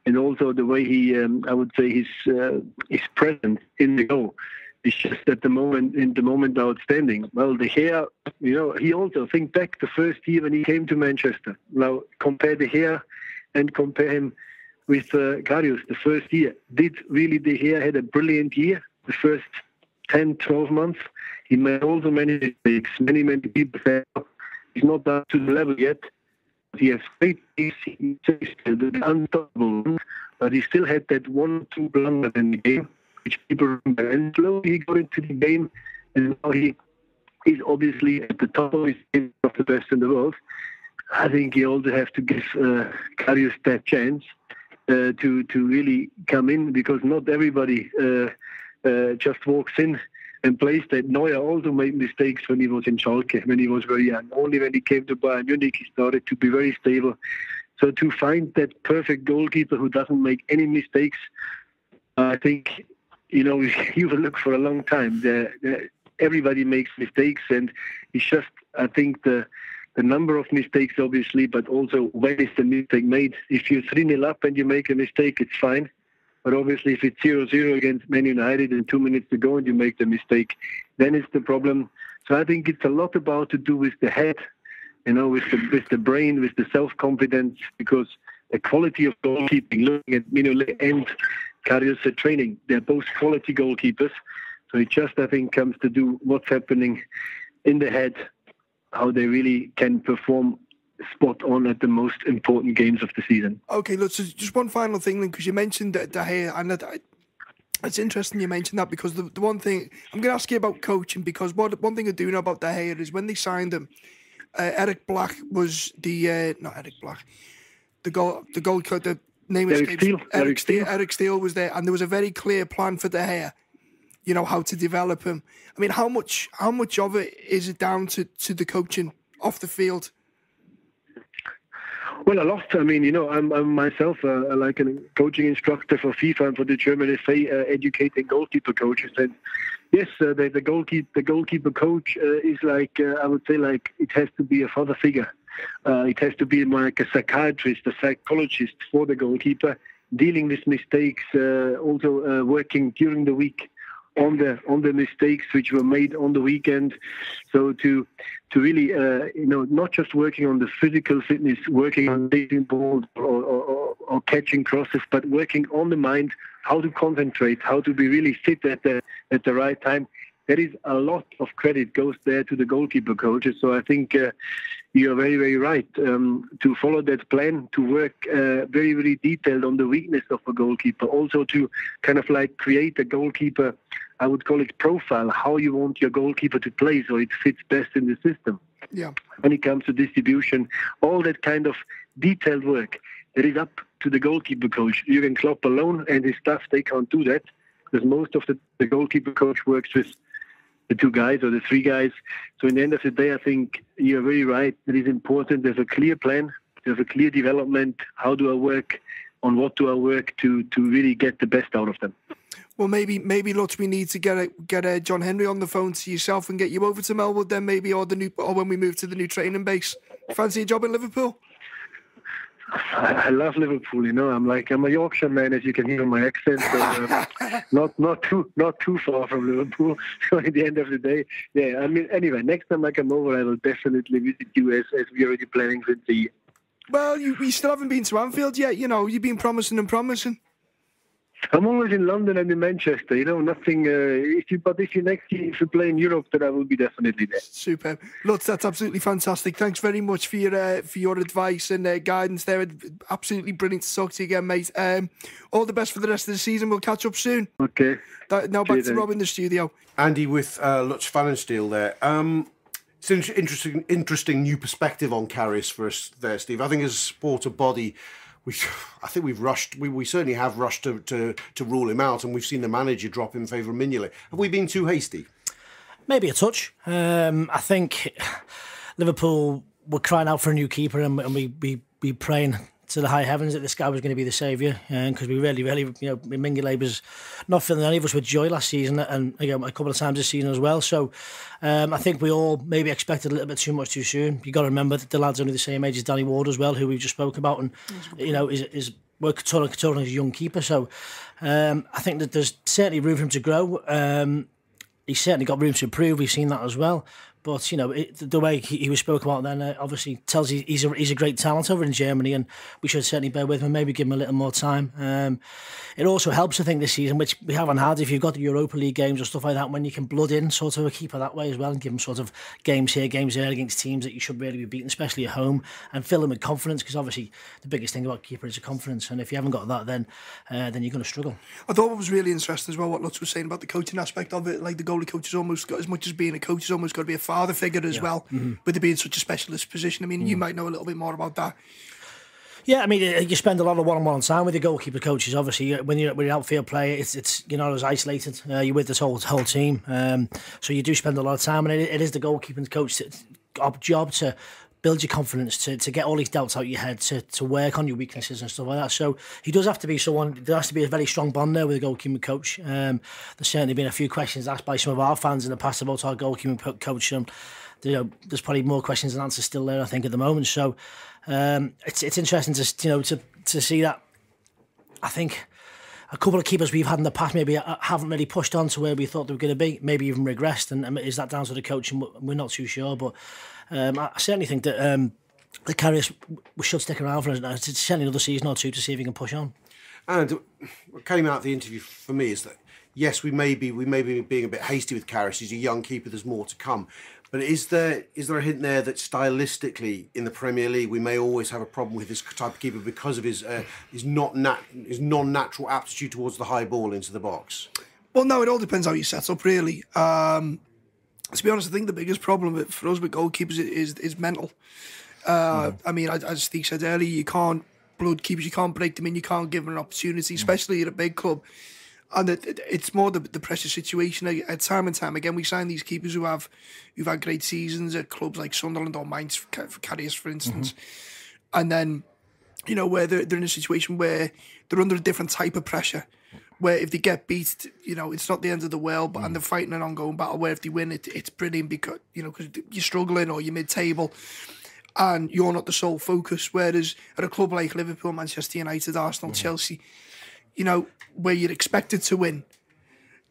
and also the way he, I would say, his presence in the goal is just in the moment outstanding. Well, De Gea, he also, think back the first year when he came to Manchester. Now, compare De Gea and compare him with Karius. The first year, did really De Gea had a brilliant year? The first 10, 12 months, he made also many mistakes. Many people say he's not up to the level yet. He has great pace, he's the unstoppable, but he still had that 1-2 blunders in the game, which people remember. And slowly he got into the game, and now he is obviously at the top of his game, of the best in the world. I think you also have to give Karius that chance to really come in, because not everybody just walks in and plays that. Neuer also made mistakes when he was in Schalke, when he was very young. Only when he came to Bayern Munich, he started to be very stable. So to find that perfect goalkeeper who doesn't make any mistakes, I think, you will look for a long time. Everybody makes mistakes, and it's just, I think, the number of mistakes, obviously, but also when is the mistake made. If you're 3-0 up and you make a mistake, it's fine. But obviously, if it's 0-0 against Man United and 2 minutes to go and you make the mistake, then it's the problem. So I think it's a lot about to do with the head, with the brain, with the self-confidence, because the quality of goalkeeping, looking at Mignolet and Karius' training, they're both quality goalkeepers. So it just, I think, comes to do what's happening in the head, how they really can perform spot on at the most important games of the season. Okay, look, so just one final thing then, because you mentioned De Gea, and it's interesting you mentioned that, because the one thing, I'm going to ask you about coaching, because one thing I do know about De Gea is when they signed him, Eric Black was the, not Eric Black, the name escapes. Eric Steele was there, and there was a very clear plan for De Gea, how to develop him. I mean, how much of it is it down to the coaching off the field? Well, a lot. I mean, I'm myself like a coaching instructor for FIFA and for the German FA, educating goalkeeper coaches. And yes, the goalkeeper coach is like, I would say, like it has to be a father figure. It has to be like a psychiatrist, a psychologist for the goalkeeper, dealing with mistakes, also working during the week on the mistakes which were made on the weekend. So to really not just working on the physical fitness, working on taking balls or catching crosses, but working on the mind, how to concentrate, how to be really fit at the right time. There is a lot of credit goes there to the goalkeeper coaches. So I think you are very, very right to follow that plan, to work very, very detailed on the weakness of a goalkeeper. Also to kind of like create a goalkeeper, I would call it profile, how you want your goalkeeper to play so it fits best in the system. Yeah. When it comes to distribution, all that kind of detailed work, it is up to the goalkeeper coach. Jurgen Klopp alone and his staff, they can't do that, because most of the goalkeeper coach works with the 2 guys or the 3 guys. So in the end of the day, I think you're very right. It is important. There's a clear plan. There's a clear development. How do I work? On what do I work to really get the best out of them? Well, maybe, lots we need to get John Henry on the phone to yourself and get you over to Melwood then, maybe, or when we move to the new training base. Fancy a job in Liverpool? I love Liverpool. I'm a Yorkshire man, as you can hear my accent. So, not too far from Liverpool. So at the end of the day, yeah. I mean, anyway, next time I come over, I will definitely visit you as we're already planning for the year. Well, you still haven't been to Anfield yet. You've been promising and promising. I'm always in London and in Manchester. Nothing. If you play in Europe, then I will be definitely there. Superb. Look, that's absolutely fantastic. Thanks very much for your advice and guidance there. Absolutely brilliant to talk to you again, mate. All the best for the rest of the season. We'll catch up soon. Okay. Now back to Rob in the studio. Andy with Lutz Pfannenstiel there. It's an interesting new perspective on Karius for us there, Steve. I think as a supporter body, I think we've rushed. We certainly have rushed to rule him out, and we've seen the manager drop in favour of Mignolet. Have we been too hasty? Maybe a touch. I think Liverpool were crying out for a new keeper, and we praying to the high heavens that this guy was going to be the saviour, because we really, Mignolet was not filling any of us with joy last season, and a couple of times this season as well. So I think we all maybe expected a little bit too much too soon. You got to remember that the lad's only the same age as Danny Ward as well, who we've just spoke about, and is we're touring as a young keeper. So I think that there's certainly room for him to grow. He's certainly got room to improve. We've seen that as well. But the way he was spoken about then obviously tells you he's a great talent over in Germany, and we should certainly bear with him and maybe give him a little more time. It also helps, I think, this season, which we haven't had, if you've got the Europa League games or stuff like that, when you can blood in sort of a keeper that way as well and give him sort of games here, games there against teams that you should really be beating, especially at home, and fill them with confidence, because obviously the biggest thing about keeper is a confidence, and if you haven't got that, then you're going to struggle. I thought it was really interesting as well what Lutz was saying about the coaching aspect of it. Like, the goalie coach has almost got, as much as being a coach, has almost got to be a father figure as well, with it being such a specialist position. I mean, you might know a little bit more about that. Yeah, I mean, you spend a lot of one-on-one time with the goalkeeper coaches. Obviously, when you're an outfield player, it's you're not as isolated. You're with this whole team, so you do spend a lot of time, and it is the goalkeeping coach's job to build your confidence, to get all these doubts out of your head, to work on your weaknesses and stuff like that. So he does have to be someone. There has to be a very strong bond there with the goalkeeping coach. There's certainly been a few questions asked by some of our fans in the past about our goalkeeping coach. There's probably more questions than answers still there, I think, at the moment. So it's interesting to see that. I think a couple of keepers we've had in the past maybe haven't really pushed on to where we thought they were going to be, maybe even regressed. And is that down to the coach? And we're not too sure. But I certainly think that the Karius should stick around for certainly another season or two to see if he can push on. And what came out of the interview for me is that, yes, we may be being a bit hasty with Karius. He's a young keeper. There's more to come. But is there a hint there that stylistically in the Premier League we may always have a problem with this type of keeper because of his non-natural aptitude towards the high ball into the box? Well, no, it all depends how you set up, really. To be honest, I think the biggest problem for us with goalkeepers is mental. I mean, as Steve said earlier, you can't blood keepers, you can't break them in, you can't give them an opportunity, especially at a big club. And it's more the pressure situation. At time and time again, we sign these keepers who've had great seasons at clubs like Sunderland or Mainz, for Karius, for instance. And then, where they're in a situation where they're under a different type of pressure, where if they get beat, it's not the end of the world, and they're fighting an ongoing battle where if they win, it's brilliant because, because you're struggling or you're mid-table and you're not the sole focus. Whereas at a club like Liverpool, Manchester United, Arsenal, Chelsea, where you're expected to win,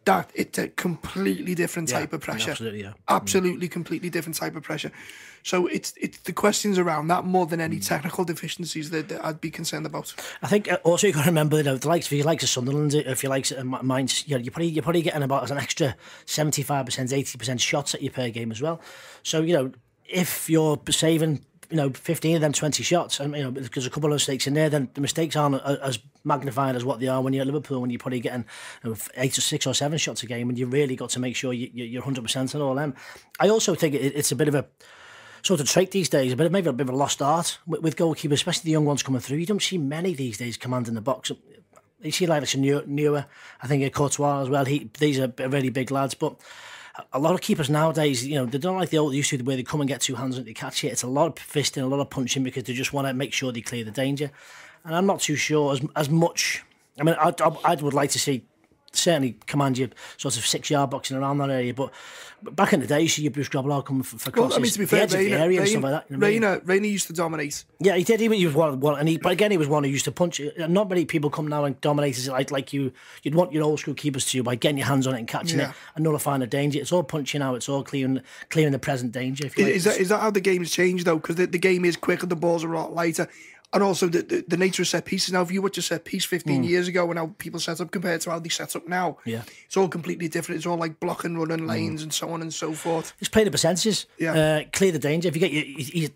that it's a completely different type of pressure. Absolutely, completely different type of pressure. So it's the questions around that more than any technical deficiencies that I'd be concerned about. I think also you've got to remember, if you like Sunderland, if you like Mainz, you're probably getting about an extra 75%, 80% shots at you per game as well. So if you're saving 15 of them 20 shots, and because a couple of mistakes in there, then the mistakes aren't as magnified as what they are when you're at Liverpool, when you're probably getting 8 or 6 or 7 shots a game, and you've really got to make sure you're 100% on all them. I also think it's a bit of a sort of trait these days, maybe a bit of a lost art with goalkeepers, especially the young ones coming through. You don't see many these days commanding the box. You see like newer, I think Courtois as well. These are really big lads, but a lot of keepers nowadays, they don't like the old used to, where they come and get 2 hands and they catch it. It's a lot of fisting, a lot of punching, because they just want to make sure they clear the danger. And I'm not too sure as much. I mean, I would like to see certainly command you sort of 6-yard boxing around that area, but back in the day, you see your Bruce Grobbelaar coming for crosses, to be fair, Reina used to dominate. Yeah, he did. He was one, but again, he was one who used to punch. Not many people come now and dominate it like you'd want your old school keepers to, by getting your hands on it and catching it and nullifying the danger. It's all punching now. It's all clearing the present danger. Is that how the game's changed though? Because the game is quicker, the balls are a lot lighter. And also the nature of set pieces now. If you watch a set piece 15 years ago and how people set up compared to how they set up now, it's all completely different. It's all like blocking, running lanes and so on and so forth. Just play the percentages. Clear the danger. If you get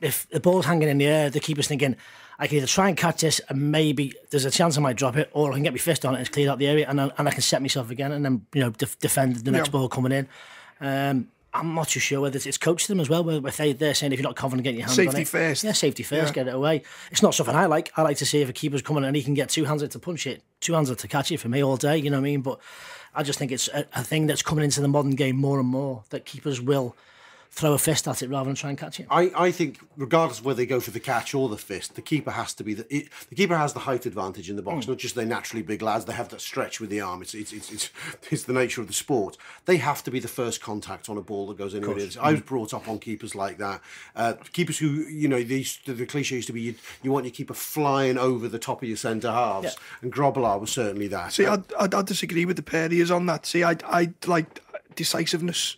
if the ball's hanging in the air, the keeper's thinking, I can either try and catch this and maybe there's a chance I might drop it, or I can get my fist on it and it's cleared out the area and I can set myself again and then defend the next ball coming in. I'm not too sure whether it's coached them as well, where they're saying if you're not confident, get your hands on it. Safety first. Yeah, safety first, get it away. It's not something I like. I like to see if a keeper's coming and he can get 2 hands to punch it, 2 hands to catch it for me all day, you know what I mean? But I just think it's a thing that's coming into the modern game more and more, that keepers will throw a fist at it rather than try and catch it. I think regardless of whether they go for the catch or the fist, the keeper has to be the keeper has the height advantage in the box. Not just they're naturally big lads; they have that stretch with the arm. It's the nature of the sport. They have to be the first contact on a ball that goes anywhere. I was brought up on keepers like that. Keepers who the cliche used to be you want your keeper flying over the top of your centre halves, and Grobbelaar was certainly that. See, I disagree with the pair of ears on that. See, I like decisiveness.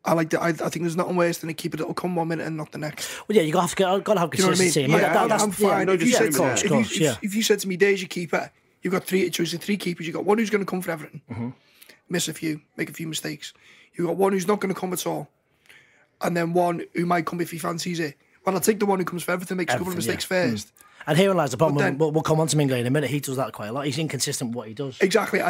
I like that. I think there's nothing worse than a keeper that'll come 1 minute and not the next. Well, yeah, you got to have consistency. You know what I mean? I'm fine. Yeah, if you said to me, "There's your keeper," you've got choose of 3 keepers. You've got one who's going to come for everything, miss a few, make a few mistakes. You've got one who's not going to come at all, and then one who might come if he fancies it. Well, I'll take the one who comes for everything, makes a couple of mistakes first. And herein lies the problem. We'll come on to Mingler in a minute. He does that quite a lot. He's inconsistent with what he does. Exactly,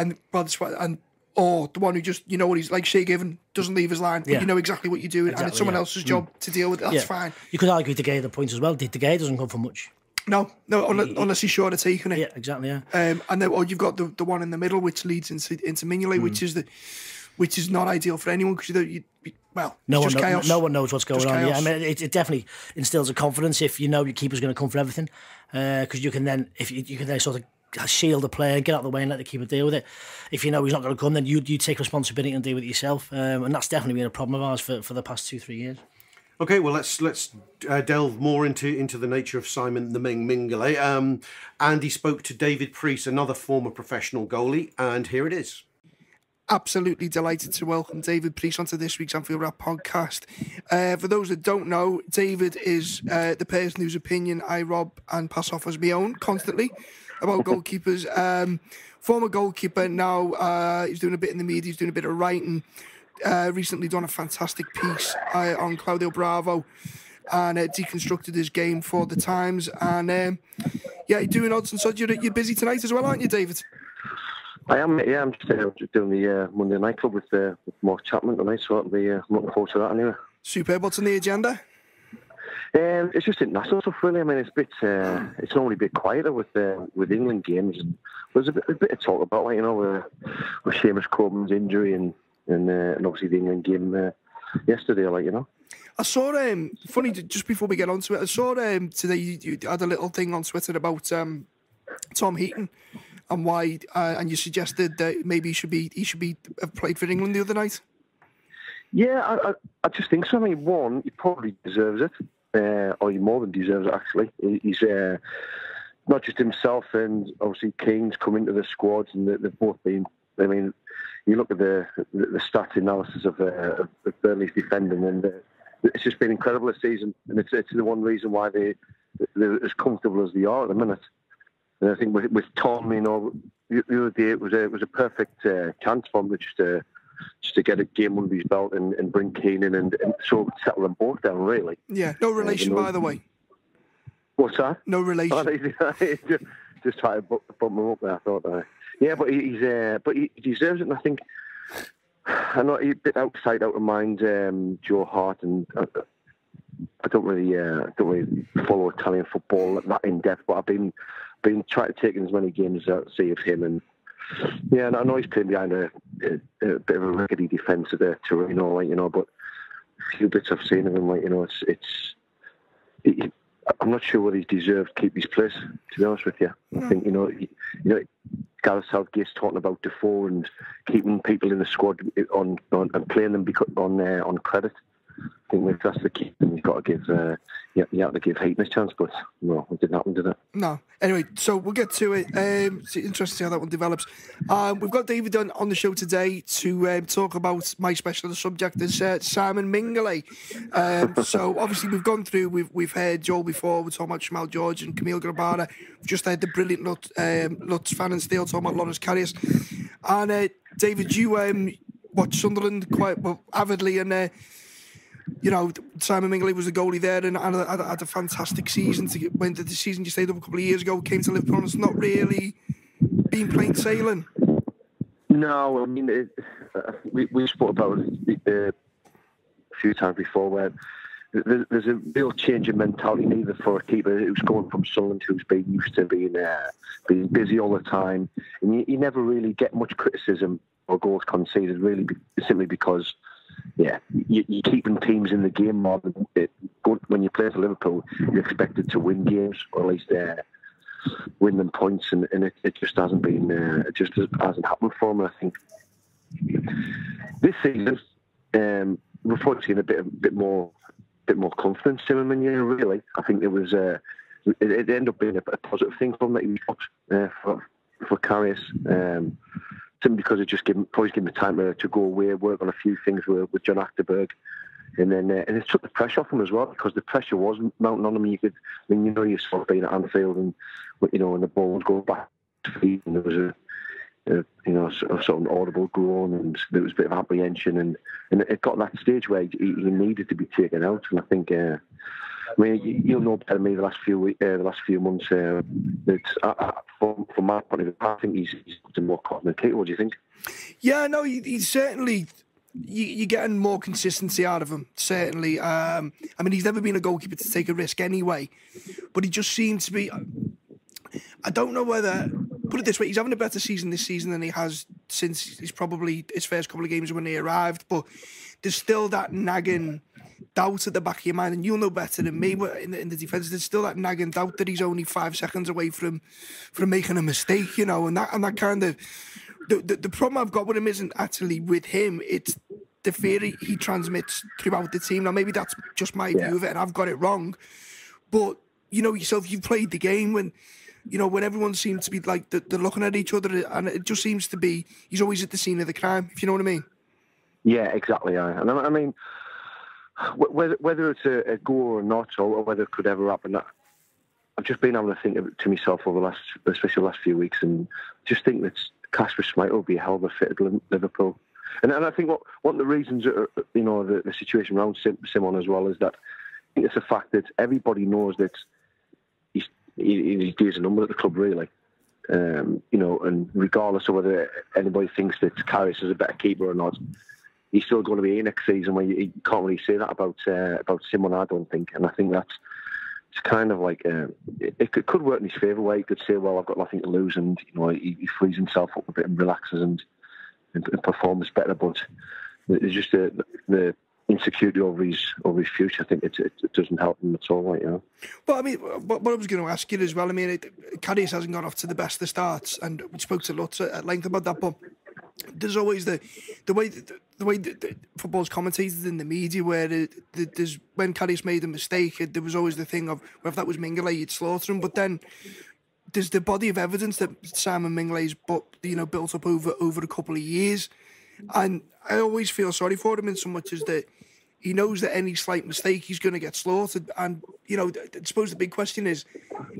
or the one who just, what he's like, Shea Given, doesn't leave his line, but you know exactly what you're doing, and it's someone else's job to deal with it. That's fine. You could argue De Gea the point as well. De Gea doesn't come for much. No, unless he's sure to taking it. Yeah, exactly. Yeah. And then you've got the one in the middle, which leads into Mignolet, which is not ideal for anyone because chaos. No one knows what's going on. Yeah, I mean, it definitely instills a confidence if you know your keeper's going to come for everything, because you can then sort of shield the player, get out of the way and let the keeper deal with it. If you know he's not going to come, then you take responsibility and deal with it yourself. And that's definitely been a problem of ours for the past 2-3 years. Okay, well let's delve more into the nature of Simon the Ming Mingele. Andy spoke to David Priest, another former professional goalie, and here it is. Absolutely delighted to welcome David Priest onto this week's Anfield Wrap podcast. For those that don't know, David is the person whose opinion I rob and pass off as my own constantly about goalkeepers. Former goalkeeper, now he's doing a bit in the media, he's doing a bit of writing. Recently done a fantastic piece on Claudio Bravo and deconstructed his game for the Times. And you're doing odds and sods. You're busy tonight as well, aren't you, David? I am, yeah. I'm just doing the Monday Night Club with Mark Chapman tonight, so I'll be looking forward to that anyway. Superb. What's on the agenda? It's just international stuff, really. I mean, it's normally a bit quieter with England games. There's a bit of talk about, like, with Seamus Coleman's injury and obviously the England game yesterday, like, I saw, funny, just before we get on to it, I saw today you had a little thing on Twitter about Tom Heaton and why, and you suggested that maybe he should have played for England the other night. Yeah, I just think so. I mean, one, he probably deserves it, or he more than deserves it, actually. He's not just himself, and obviously Kane's come into the squad, and they've both been, I mean, you look at the stats analysis of Burnley's defending, and it's just been incredible this season. And it's the one reason why they're as comfortable as they are at the minute. And I think with Tom, the other day it was a perfect chance for him just to get a game under his belt and bring Kane in and sort of settle them both down, really. Yeah, no relation, by the way. What's that? No relation. Just try to bump him up there, I thought. Yeah, but he deserves it, and I think I know he's a bit out of mind, Joe Hart, and I don't really follow Italian football that in depth, but I've been trying to take in as many games as I see of him, and yeah, and I know he's playing behind a bit of a rickety defence of the Torino, but a few bits I've seen of him, I'm not sure whether he's deserved to keep his place, to be honest with you. I think, Gareth Southgate's talking about Defoe and keeping people in the squad on and playing them on credit. I think if that's the key, then you've got to give you have to give Heaton a chance, but no, it didn't happen, did it? No. Anyway, so we'll get to it. It's interesting to see how that one develops. We've got David on the show today to talk about my specialist subject is Simon Mingele. So obviously we've gone through, we've heard Joel before, we're talking about Jamal George and Camille Grabara. We've just heard the brilliant Lutz Fan and Steel talking about Lawrence Carriers. And David, you watched Sunderland quite avidly, and Simon Mingele was the goalie there and had a fantastic season. Went to the season you stayed up a couple of years ago, came to Liverpool, and it's not really been plain sailing. No, I mean, we spoke about it a few times before, where there's a real change in mentality, neither for a keeper who's going from Sunderland, who's been used to being busy all the time, and you never really get much criticism or goals conceded, really, simply because you're keeping teams in the game more than when you play for Liverpool. You're expected to win games, or at least win them points, and it just hasn't been. It just hasn't happened for them. I think this season we're probably seeing a bit more confidence in him. And really, I think it was it ended up being a positive thing for him that he was for Karius. Simply because it just probably given the time to go away, work on a few things with John Achterberg, and then and it took the pressure off him as well, because the pressure was mounting on him. You saw being at Anfield, and when the ball would go back to feet, and there was a sort of an audible groan, and there was a bit of apprehension, and it got to that stage where he needed to be taken out. And I think, you'll know better than me the last few months. From my point of view, I think he's more confident. Kate, what do you think? Yeah, no, he's certainly. You're getting more consistency out of him, certainly. I mean, he's never been a goalkeeper to take a risk anyway, but he just seems to be. I don't know whether, put it this way, he's having a better season this season than he has since his first couple of games when he arrived, but there's still that nagging doubt at the back of your mind, and you'll know better than me, but in the defence, there's still that nagging doubt that he's only 5 seconds away from making a mistake, and that kind of. The problem I've got with him isn't actually with him, it's the fear he transmits throughout the team. Now, maybe that's just my view of it, and I've got it wrong. But you know yourself, you've played the game when everyone seems to be like they're looking at each other, and it just seems to be he's always at the scene of the crime. If you know what I mean? Yeah, exactly. And I mean, whether it's a goal or not, or whether it could ever happen, I've just been able to think of it to myself over especially the last few weeks, and just think that Kasper Schmeichel will be a hell of a fit at Liverpool. And I think one of the reasons, the situation around Simon as well is that I think it's the fact that everybody knows that he gives a number at the club, really. And regardless of whether anybody thinks that Karius is a better keeper or not, he's still going to be here next season. Where you can't really say that about Simon, I don't think. And I think it's kind of like it could work in his favour. Where he could say, "Well, I've got nothing to lose," and he frees himself up a bit and relaxes and performs better. But it's just the insecurity over his future. I think it doesn't help him at all, right? Well, I mean, what I was going to ask you as well. I mean, Karius hasn't got off to the best of starts, and we spoke to lots at length about that. But there's always the way the football's commentated in the media, where there's when Karius made a mistake, there was always the thing of whether that was Mignolet, you'd slaughter him. But then there's the body of evidence that Simon Mignolet's built up over a couple of years. And I always feel sorry for him in so much as that he knows that any slight mistake he's going to get slaughtered. And, I suppose the big question is,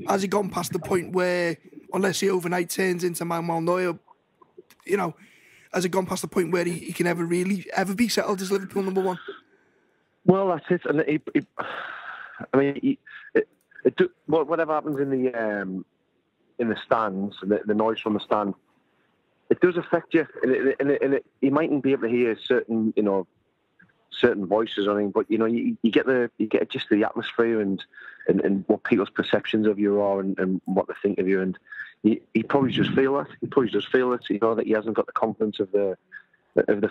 has he gone past the point where, unless he overnight turns into Manuel Neuer, has it gone past the point where he can ever be settled as Liverpool number one? Well, that's it. And whatever happens in the stands, the noise from the stand, it does affect you, and you mightn't be able to hear certain voices or anything, but you get just the atmosphere and what people's perceptions of you are and what they think of you, and he probably just feel that. He probably just feel it, that he hasn't got the confidence of the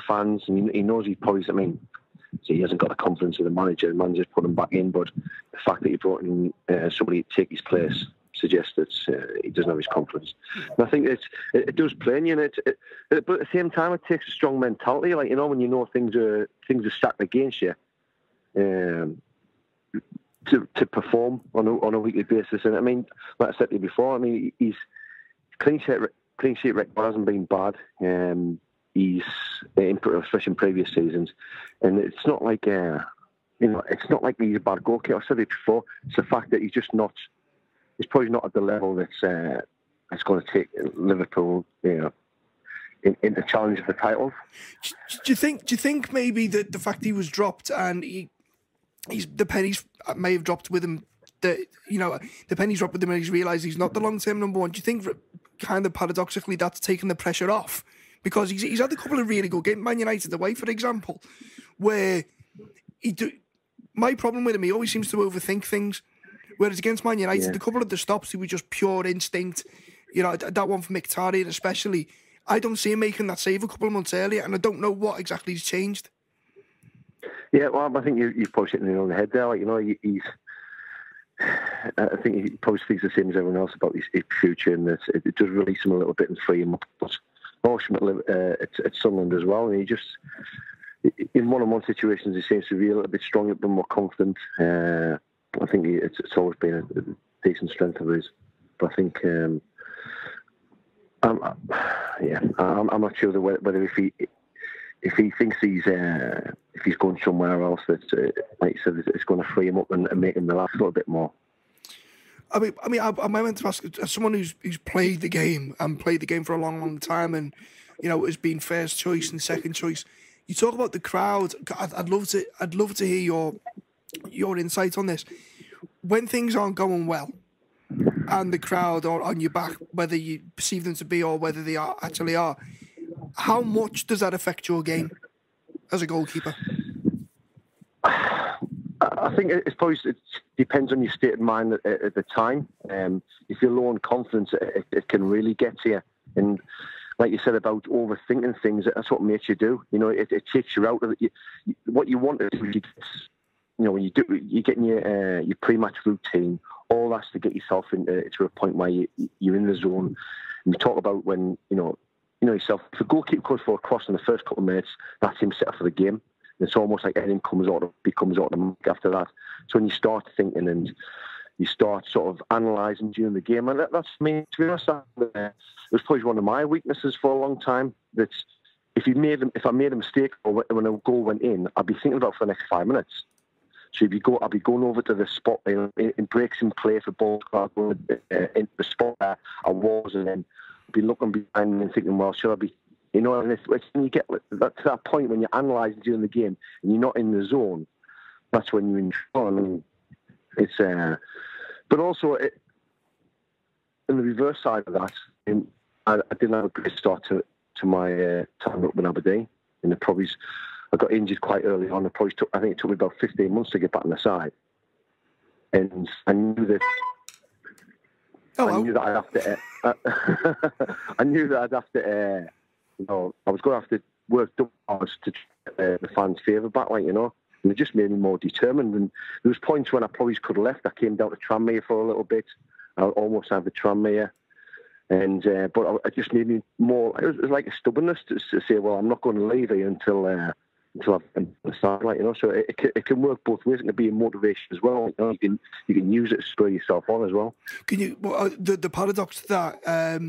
fans, and he knows he hasn't got the confidence of the manager. The manager's put him back in, but the fact that he brought in somebody to take his place suggests that he doesn't have his confidence. And I think it does play in you, but at the same time, it takes a strong mentality. Like, when you know things are stacked against you, to perform on a weekly basis. And I mean, like I said to you before, I mean, he's clean sheet record hasn't been bad. He's especially in previous seasons, and it's not like it's not like he's a bad goalkeeper. I said it before. It's the fact that he's just not. He's probably not at the level that's going to take Liverpool, in the challenge of the title. Do you think maybe that the fact he was dropped and the pennies may have dropped with him, that the pennies dropped with him and he's realised he's not the long-term number one? Do you think kind of paradoxically that's taken the pressure off? Because he's had a couple of really good games, Man United away, for example, where my problem with him, he always seems to overthink things. Whereas against Man United, a couple of the stops, he was just pure instinct. That one from Mkhitaryan especially, I don't see him making that save a couple of months earlier, and I don't know what exactly has changed. Yeah, well, I think you've probably hit it on the head there. I think he probably thinks the same as everyone else about his future, and it does release him a little bit and free him up. But ultimately, at Sunderland as well, and he just, in one-on-one situations, he seems to be a little bit stronger, a bit more confident. I think it's always been a decent strength of his, but I think I'm not sure whether if he thinks if he's going somewhere else that like you said, it's going to free him up and make him relax a little bit more. I meant to ask, as someone who's played the game for a long, long time, and has been first choice and second choice. You talk about the crowd. I'd love to hear your insight on this. When things aren't going well and the crowd are on your back, whether you perceive them to be or whether they actually are, how much does that affect your game as a goalkeeper? I think it depends on your state of mind at the time. If you're low on confidence, it can really get to you. And like you said about overthinking things, that's what makes you do. It takes you out of it. What you want to do, when you're getting your pre-match routine, all that's to get yourself into a point where you're in the zone. And you talk about when you know yourself, if a goalkeeper comes for a cross in the first couple of minutes, that's him set up for the game. It's almost like everything becomes automatic after that. So when you start thinking and you start sort of analysing during the game, and that's me. To be honest, it was probably one of my weaknesses for a long time. That if I made a mistake or when a goal went in, I'd be thinking about it for the next 5 minutes. So I'd be going over to the spot in breaks in play for balls, into the spot where I was, and then be looking behind and thinking, well, should I be? You know, and it's when you get to that point when you're analysing during the game and you're not in the zone, that's when you're in trouble. I mean, it's but also in the reverse side of that, I didn't have a great start to my time up in Aberdeen. And I got injured quite early on. I think it took me about 15 months to get back on the side. And I knew that. I knew that I'd have to. I knew that I'd have to. I was going to have to work double hours to get the fans' favour back, like, you know. And it just made me more determined. And there was points when I probably could have left. I came down to Tranmere for a little bit. I almost had the Tranmere. And but it just made me more. It was like a stubbornness to say, well, I'm not going to leave here until I've been on the side, like, you know. So it can work both ways. It can be a motivation as well. You know, you can use it to spur yourself on as well. Can you? Well, the paradox to that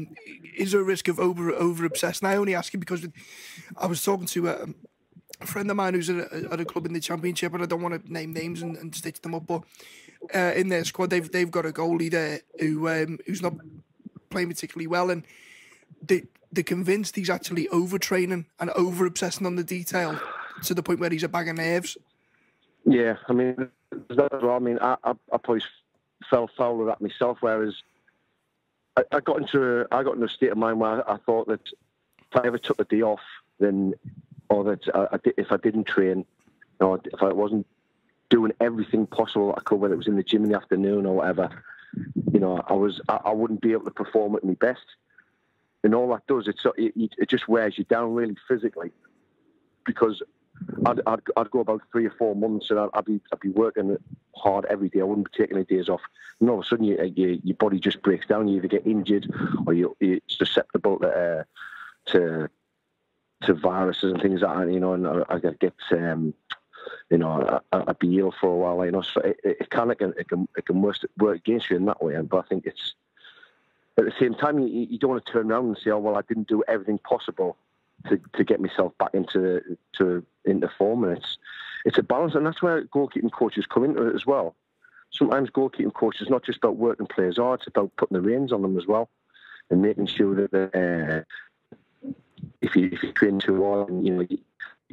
is there a risk of over obsessing? I only ask you because I was talking to a friend of mine who's at a club in the Championship, and I don't want to name names and stitch them up, but in their squad they've got a goalie there who's not playing particularly well, and they're convinced he's actually overtraining and over obsessing on the detail to the point where he's a bag of nerves. Yeah, I mean, that as well. I mean, I probably fell foul of that myself. Whereas I got into a state of mind where I thought that if I ever took a day off, then if I didn't train, or if I wasn't doing everything possible I could, whether it was in the gym in the afternoon or whatever, you know, I wouldn't be able to perform at my best. And all that does, it just wears you down really physically, because I'd go about 3 or 4 months and I'd be working hard every day. I wouldn't be taking any days off. And all of a sudden, your body just breaks down. You either get injured or you're susceptible to viruses and things like that. You know, and I get you know, I'd be ill for a while. You know, so it can work against you in that way. But I think it's at the same time you don't want to turn around and say, oh well, I didn't do everything possible to get myself back into form, and it's a balance, and that's where goalkeeping coaches come into it as well. Sometimes goalkeeping coaches is not just about working players hard; it's about putting the reins on them as well, and making sure that if you train too hard, and you know you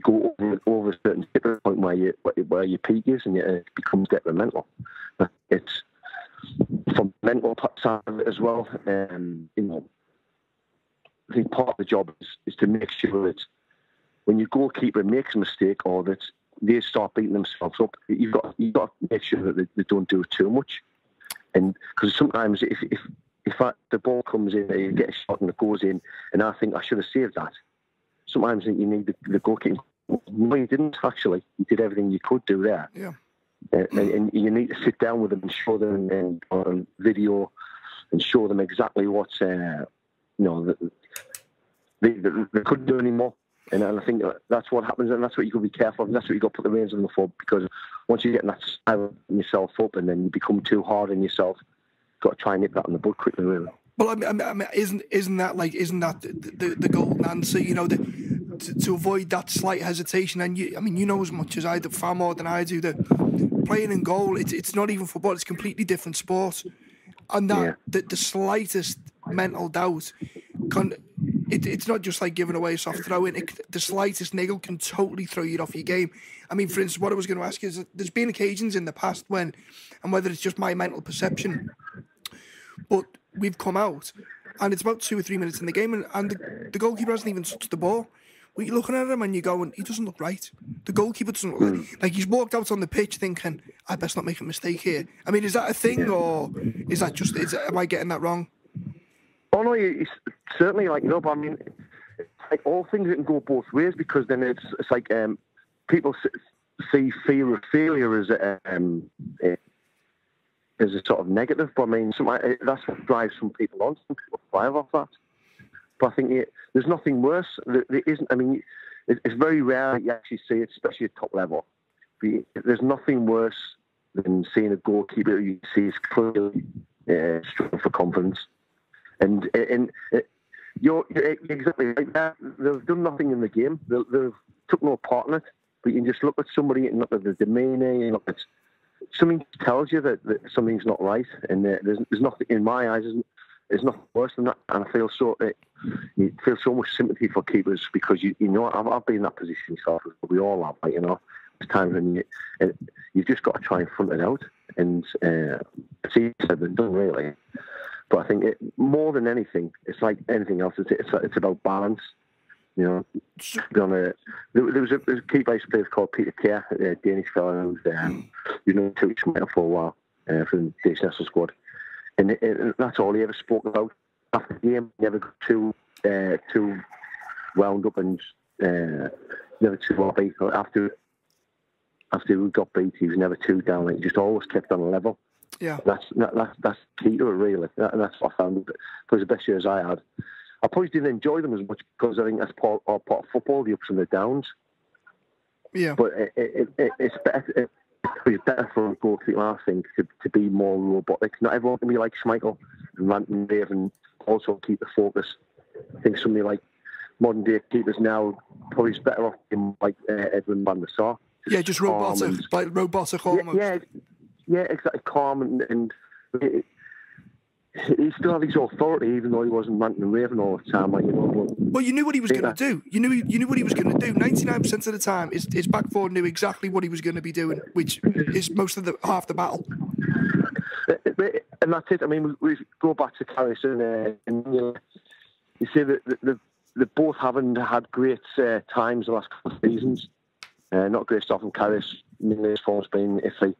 go over a certain tipping point where your peak is, and it becomes detrimental. It's from the mental side of it as well. You know, I think part of the job is to make sure that when your goalkeeper makes a mistake or that they start beating themselves up, you've got to make sure that they don't do it too much. And because sometimes if the ball comes in, you get a shot and it goes in, and I think I should have saved that. Sometimes you need the goalkeeper. No, you didn't actually. You did everything you could do there. Yeah. And you need to sit down with them and show them on video and show them exactly what's they couldn't do anymore. And I think that's what happens, and that's what you've got to be careful of, and that's what you've got to put the reins on them for, because once you get that style yourself up and then you become too hard on yourself, you've got to try and nip that in the bud quickly, really. Well, I mean, isn't that the golden answer? You know, to avoid that slight hesitation. And you know as much as I do, far more than I do, that playing in goal, it's not even football; it's a completely different sport. And that the slightest mental doubt it's not just like giving away a soft throw in. The slightest niggle can totally throw you off your game. I mean, for instance, what I was going to ask you is that there's been occasions in the past when, and whether it's just my mental perception, but we've come out and it's about 2 or 3 minutes in the game and the goalkeeper hasn't even touched the ball. Well, you're looking at him and you're going, he doesn't look right. The goalkeeper doesn't look like he's walked out on the pitch thinking, I best not make a mistake here. I mean, is that a thing or is that just, am I getting that wrong? Oh no, it's certainly like, no, but I mean, like all things that can go both ways, because then it's like people see fear of failure as a sort of negative. But I mean, that's what drives some people on. Some people thrive off that. But I think there's nothing worse. There isn't. I mean, it's very rare that you actually see it, especially at top level. There's nothing worse than seeing a goalkeeper you see is clearly struggling for confidence. And you're exactly right there. They've done nothing in the game. They've took no part in it. But you can just look at somebody and look at the demeanour and look at something tells you that something's not right. And there's nothing in my eyes. There's nothing worse than that. And I feel you feel so much sympathy for keepers because you know I've been in that position myself. We all have, like, you know. There's times when you've just got to try and front it out, and it's easier than done, really. But I think more than anything, it's like anything else. It's about balance. You know, there was a keeper I used to play called Peter Kerr, a Danish fellow who's took his for a while from the Danish national squad, and that's all he ever spoke about after the game. Never got too wound up and never too happy after we got beat. He was never too down. Like, he just always kept on a level. Yeah, that's key to it, really. That's what I found. For the best years I had, I probably didn't enjoy them as much because I think that's part of football, the ups and the downs. Yeah, but it's better. It's better for a goalkeeper, I think, to be more robotic. Not everyone can be like Schmeichel and rant and rave and also keep the focus. I think somebody like modern day keepers now probably is better off being like Edwin van der Sar. Just robotic, like robotic almost. Yeah, exactly. Calm and he still had his authority, even though he wasn't ranting and raving all the time. Like, you know. Well, you knew what he was going to do. You knew what he was going to do. 99% of the time, his back four knew exactly what he was going to be doing, which is most of half the battle. And that's it. I mean, we go back to Carris and you see that they both haven't had great times the last couple of seasons. Not great stuff from Carris. His form's been iffy.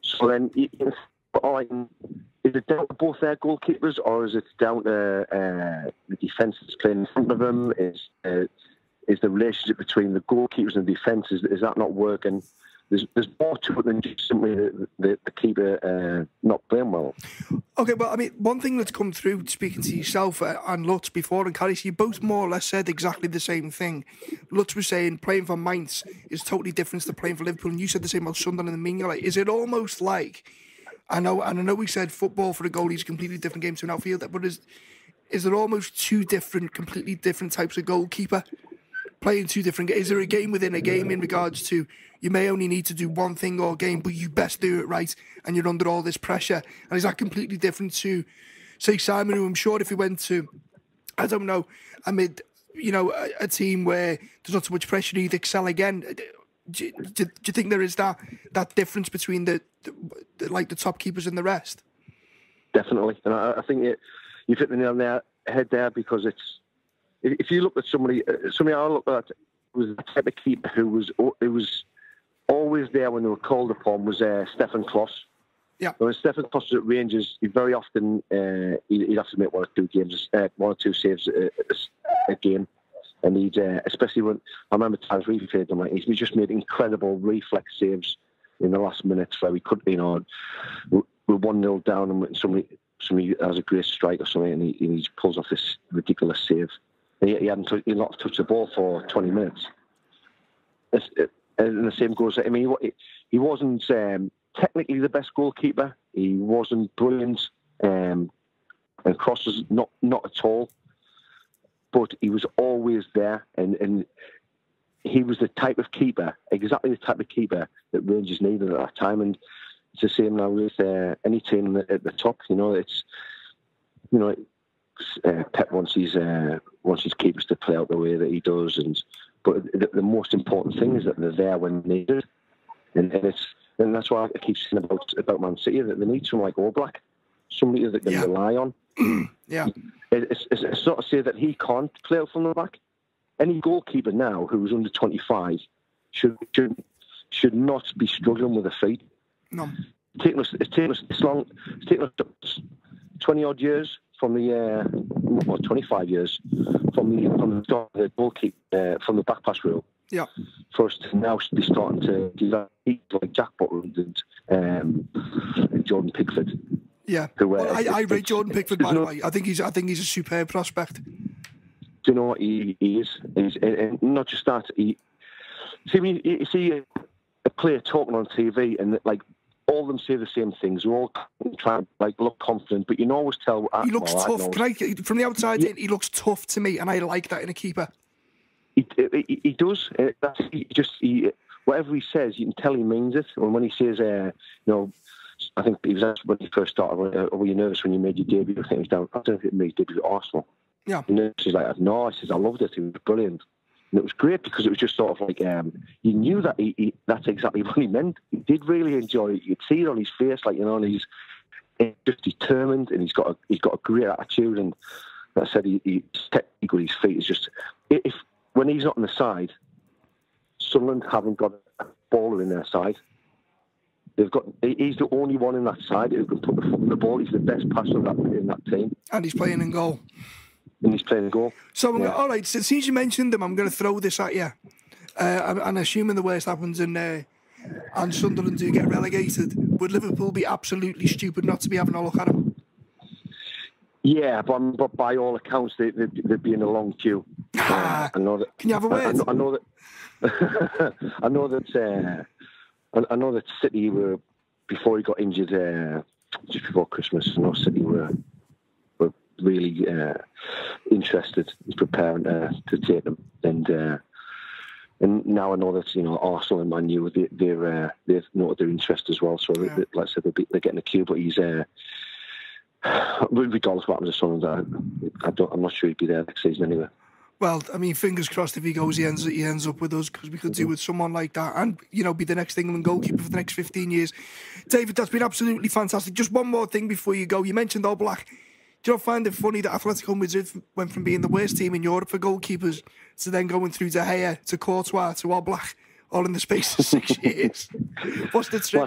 So then, is it down to both their goalkeepers, or is it down to the defence that's playing in front of them? Is the relationship between the goalkeepers and the defence, is that not working? There's more to it than just simply the keeper not playing well. Okay, well, I mean, one thing that's come through speaking to yourself and Lutz before and Carrie, you both more or less said exactly the same thing. Lutz was saying playing for Mainz is totally different to playing for Liverpool, and you said the same about Sunderland and Mignolet. Like, is it almost like, I know we said football for a goalie is a completely different game to an outfielder, but is there almost two completely different types of goalkeeper playing two different games? Is there a game within a game in regards to you may only need to do one thing all game, but you best do it right, and you're under all this pressure? And is that completely different to, say, Simon, who I'm sure if he went to, I don't know, amid, a team where there's not so much pressure, he'd excel again? Do you think there is that difference between the top keepers and the rest? Definitely, and I think you've hit the nail on the head there, because if you look at somebody I looked at was the type of keeper who was always there when they were called upon was Stefan Kloss. Yeah. When Stefan Kloss was at Rangers, he very often he'd have to make one or two saves a game. And he'd, especially when I remember times we played him, like he just made incredible reflex saves in the last minutes where we could, we're 1-0 down and somebody has a great strike or something, and he just pulls off this ridiculous save. And he not touched the ball for 20 minutes. And the same goes. I mean, he wasn't technically the best goalkeeper. He wasn't brilliant, and Cross was not at all. But he was always there, and he was the type of keeper, exactly the type of keeper that Rangers needed at that time. And it's the same now with any team at the top. Pep wants his keepers to play out the way that he does, but the most important thing is that they're there when needed, and that's why I keep saying about Man City that they need someone like Oblak, somebody that they can rely on. Yeah. It's not to say that he can't play out from the back. Any goalkeeper now who's under 25 should not be struggling with their feet. No. It's taken us 20 odd years from the 25 years from the start of the goalkeeper from the back pass rule. Yeah. For us to now be starting to develop like Jack Butland and Jordan Pickford. Yeah. I rate Jordan Pickford, by the way. I think he's a superb prospect. Do you know what he is? And not just that. When you see a player talking on TV and like all of them say the same things. They're all trying to look confident, but you can always tell. He looks tough. From the outside in, he looks tough to me, and I like that in a keeper. He does. Whatever he says, you can tell he means it. And when he says, I think he was asked when he first started, were you nervous when you made your debut? I think he was down. I don't know if it made his debut at Arsenal. Yeah. And he's like, no, I says, I loved it. It was brilliant. And it was great because it was just sort of like, you knew that that's exactly what he meant. He did really enjoy it. You could see it on his face, and he's just determined, and he's got a great attitude. And like I said, he's technique with his feet is just, when he's not on the side, Sunderland haven't got a baller in their side. He's the only one in that side who can put the foot on the ball. He's the best passer in that team. And he's playing in goal. So, all right, since you mentioned them, I'm going to throw this at you. I'm assuming the worst happens and Sunderland do get relegated. Would Liverpool be absolutely stupid not to be having a look at them? Yeah, but by all accounts, they'd be in a long queue. I know that. Can you have a word? I know that. I know that City were, before he got injured just before Christmas. I know City were really interested in preparing to take them, and now I know that Arsenal and Man U they've noted their interest as well. So like I said, they're getting a queue, but he's regardless of what happens to Sunderland, I'm not sure he'd be there next season anyway. Well, I mean, fingers crossed if he goes, he ends up with us, because we could do with someone like that and, be the next England goalkeeper for the next 15 years. David, that's been absolutely fantastic. Just one more thing before you go. You mentioned Oblak. Do you not find it funny that Atletico Madrid went from being the worst team in Europe for goalkeepers to then going through De Gea to Courtois to Oblak, all in the space of 6 years? What's the trick? I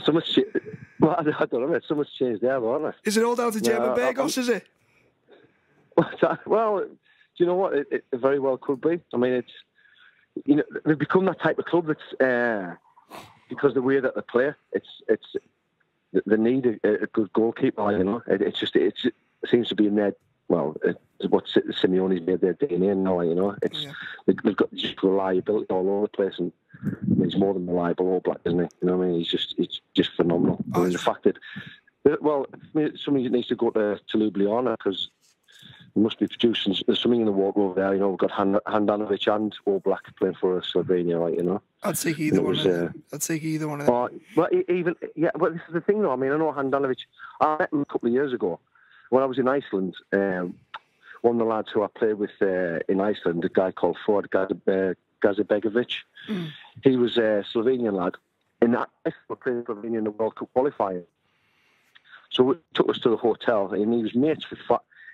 don't know. So much changed there, wasn't it? Is it all down to German Burgos, is it? Well, do you know what? It very well could be. I mean, it's they've become that type of club that's because of the way that they play. It's they need a good goalkeeper. It seems to be in their what Simeone's made their DNA now. They've got just reliability all over the place, and he's more than reliable. All Black, isn't he? You know what I mean? He's just phenomenal. I mean, the fact that somebody needs to go to Ljubljana because. We must be producing. There's something in the walk over there. We've got Handanovic and All Black playing for Slovenia, I'd take either one of them. I'd take either one of them. But this is the thing, though. I mean, I know Handanovic. I met him a couple of years ago when I was in Iceland. One of the lads who I played with in Iceland, a guy called Ford Gazibegovic. He was a Slovenian lad. And I was playing Slovenia in the World Cup qualifier. So he took us to the hotel, and he was mates with.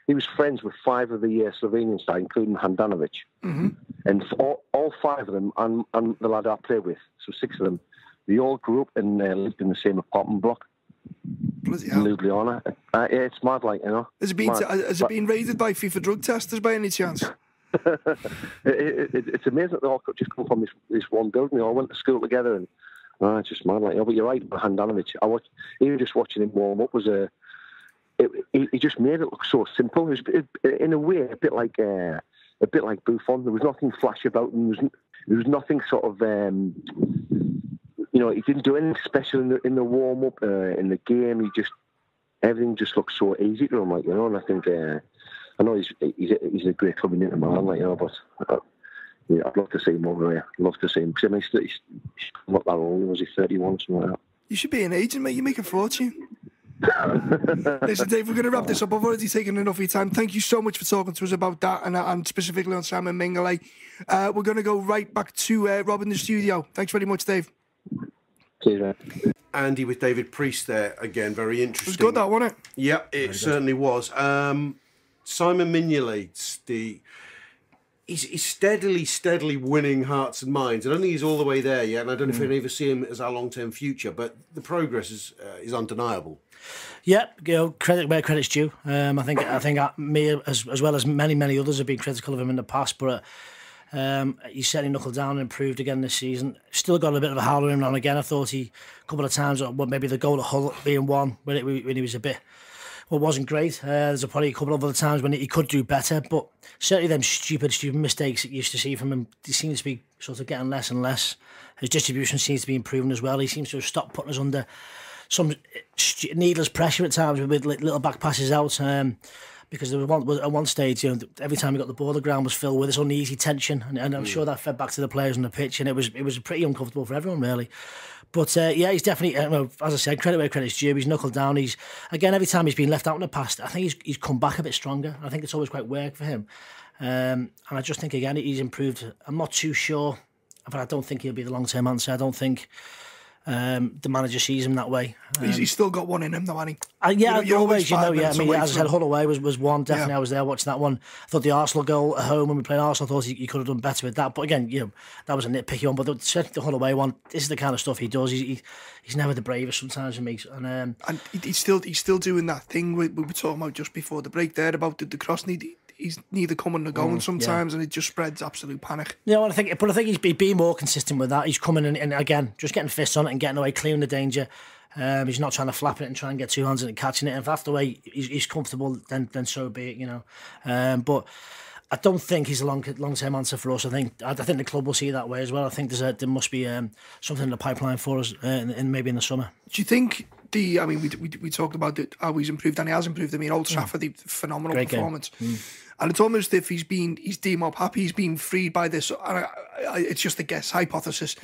He was friends with 5 of the Slovenian side, including Handanovic. Mm-hmm. And all 5 of them, and the lad I played with, so 6 of them, they all grew up and lived in the same apartment block in Ljubljana. It's mad, Has it been raided by FIFA drug testers by any chance? It's amazing that they all just come from this one building. They all went to school together, and it's just mad. But you're right, Handanovic. Even just watching him warm up was a. He just made it look so simple. It was, in a way, a bit like Buffon. There was nothing flash about him. There was nothing sort of, he didn't do anything special in the warm up, in the game. Everything just looked so easy to him, And I think, I know he's a great club in Inter Milan, but I'd love to see him over there. I'd love to see him. Because, I mean, he's not that old. Was he 31, something like that? You should be an agent, mate. You make a fortune. Listen, Dave, we're going to wrap this up. I've already taken enough of your time. Thank you so much for talking to us about that and specifically on Simon Mignolet. We're going to go right back to Rob in the studio. Thanks very much, Dave. Cheers, man. Andy with David Priest there again. Very interesting. It was good, that, wasn't it? Yeah, it certainly was. Simon Mignolet, he's steadily winning hearts and minds. I don't think he's all the way there yet, and I don't know if we'll ever see him as our long-term future, but the progress is undeniable. Yeah, credit where credit's due. I think me as well as many others have been critical of him in the past, but he certainly knuckled down and improved again this season. Still got a bit of a howler in on again. I thought a couple of times, maybe the goal at Hull being one when he was a bit Well, wasn't great. There's probably a couple of other times when he could do better, but certainly them stupid mistakes that you used to see from him, he seems to be sort of getting less and less. His distribution seems to be improving as well. He seems to have stopped putting us under some needless pressure at times with little back passes out. Because there was at one stage, every time he got the ball, the ground was filled with this uneasy tension, and I'm sure that fed back to the players on the pitch, and it was pretty uncomfortable for everyone, really. But he's definitely, as I said, credit where credit's due. He's knuckled down. Again, every time he's been left out in the past, I think he's come back a bit stronger. I think it's always quite worked for him, and I just think again he's improved. I'm not too sure, but I don't think he'll be the long-term answer. I don't think the manager sees him that way. He's still got one in him, though, hasn't he? You're always, I mean, as I said, Hull away was one. Definitely, I was there watching that one. I thought the Arsenal goal at home when we played Arsenal, I thought he could have done better with that. But again, that was a nitpicky one. But certainly the Hull away one, this is the kind of stuff he does. He's never the bravest sometimes for me. And he's still doing that thing we were talking about just before the break there about the cross need. He's neither coming nor going sometimes, and it just spreads absolute panic. Yeah, I think he's been more consistent with that. He's coming in and again, just getting fists on it and getting away, clearing the danger. He's not trying to flap it and try and get two hands in and catching it. And if that's the way he's comfortable, then so be it, But I don't think he's a long-term answer for us. I think the club will see it that way as well. I think there must be something in the pipeline for us, maybe in the summer. Do you think we talked about how he's improved, and he has improved. I mean, Old Trafford, the phenomenal Great performance. And it's almost if he's deemed up happy, he's been freed by this. It's just a guess, hypothesis.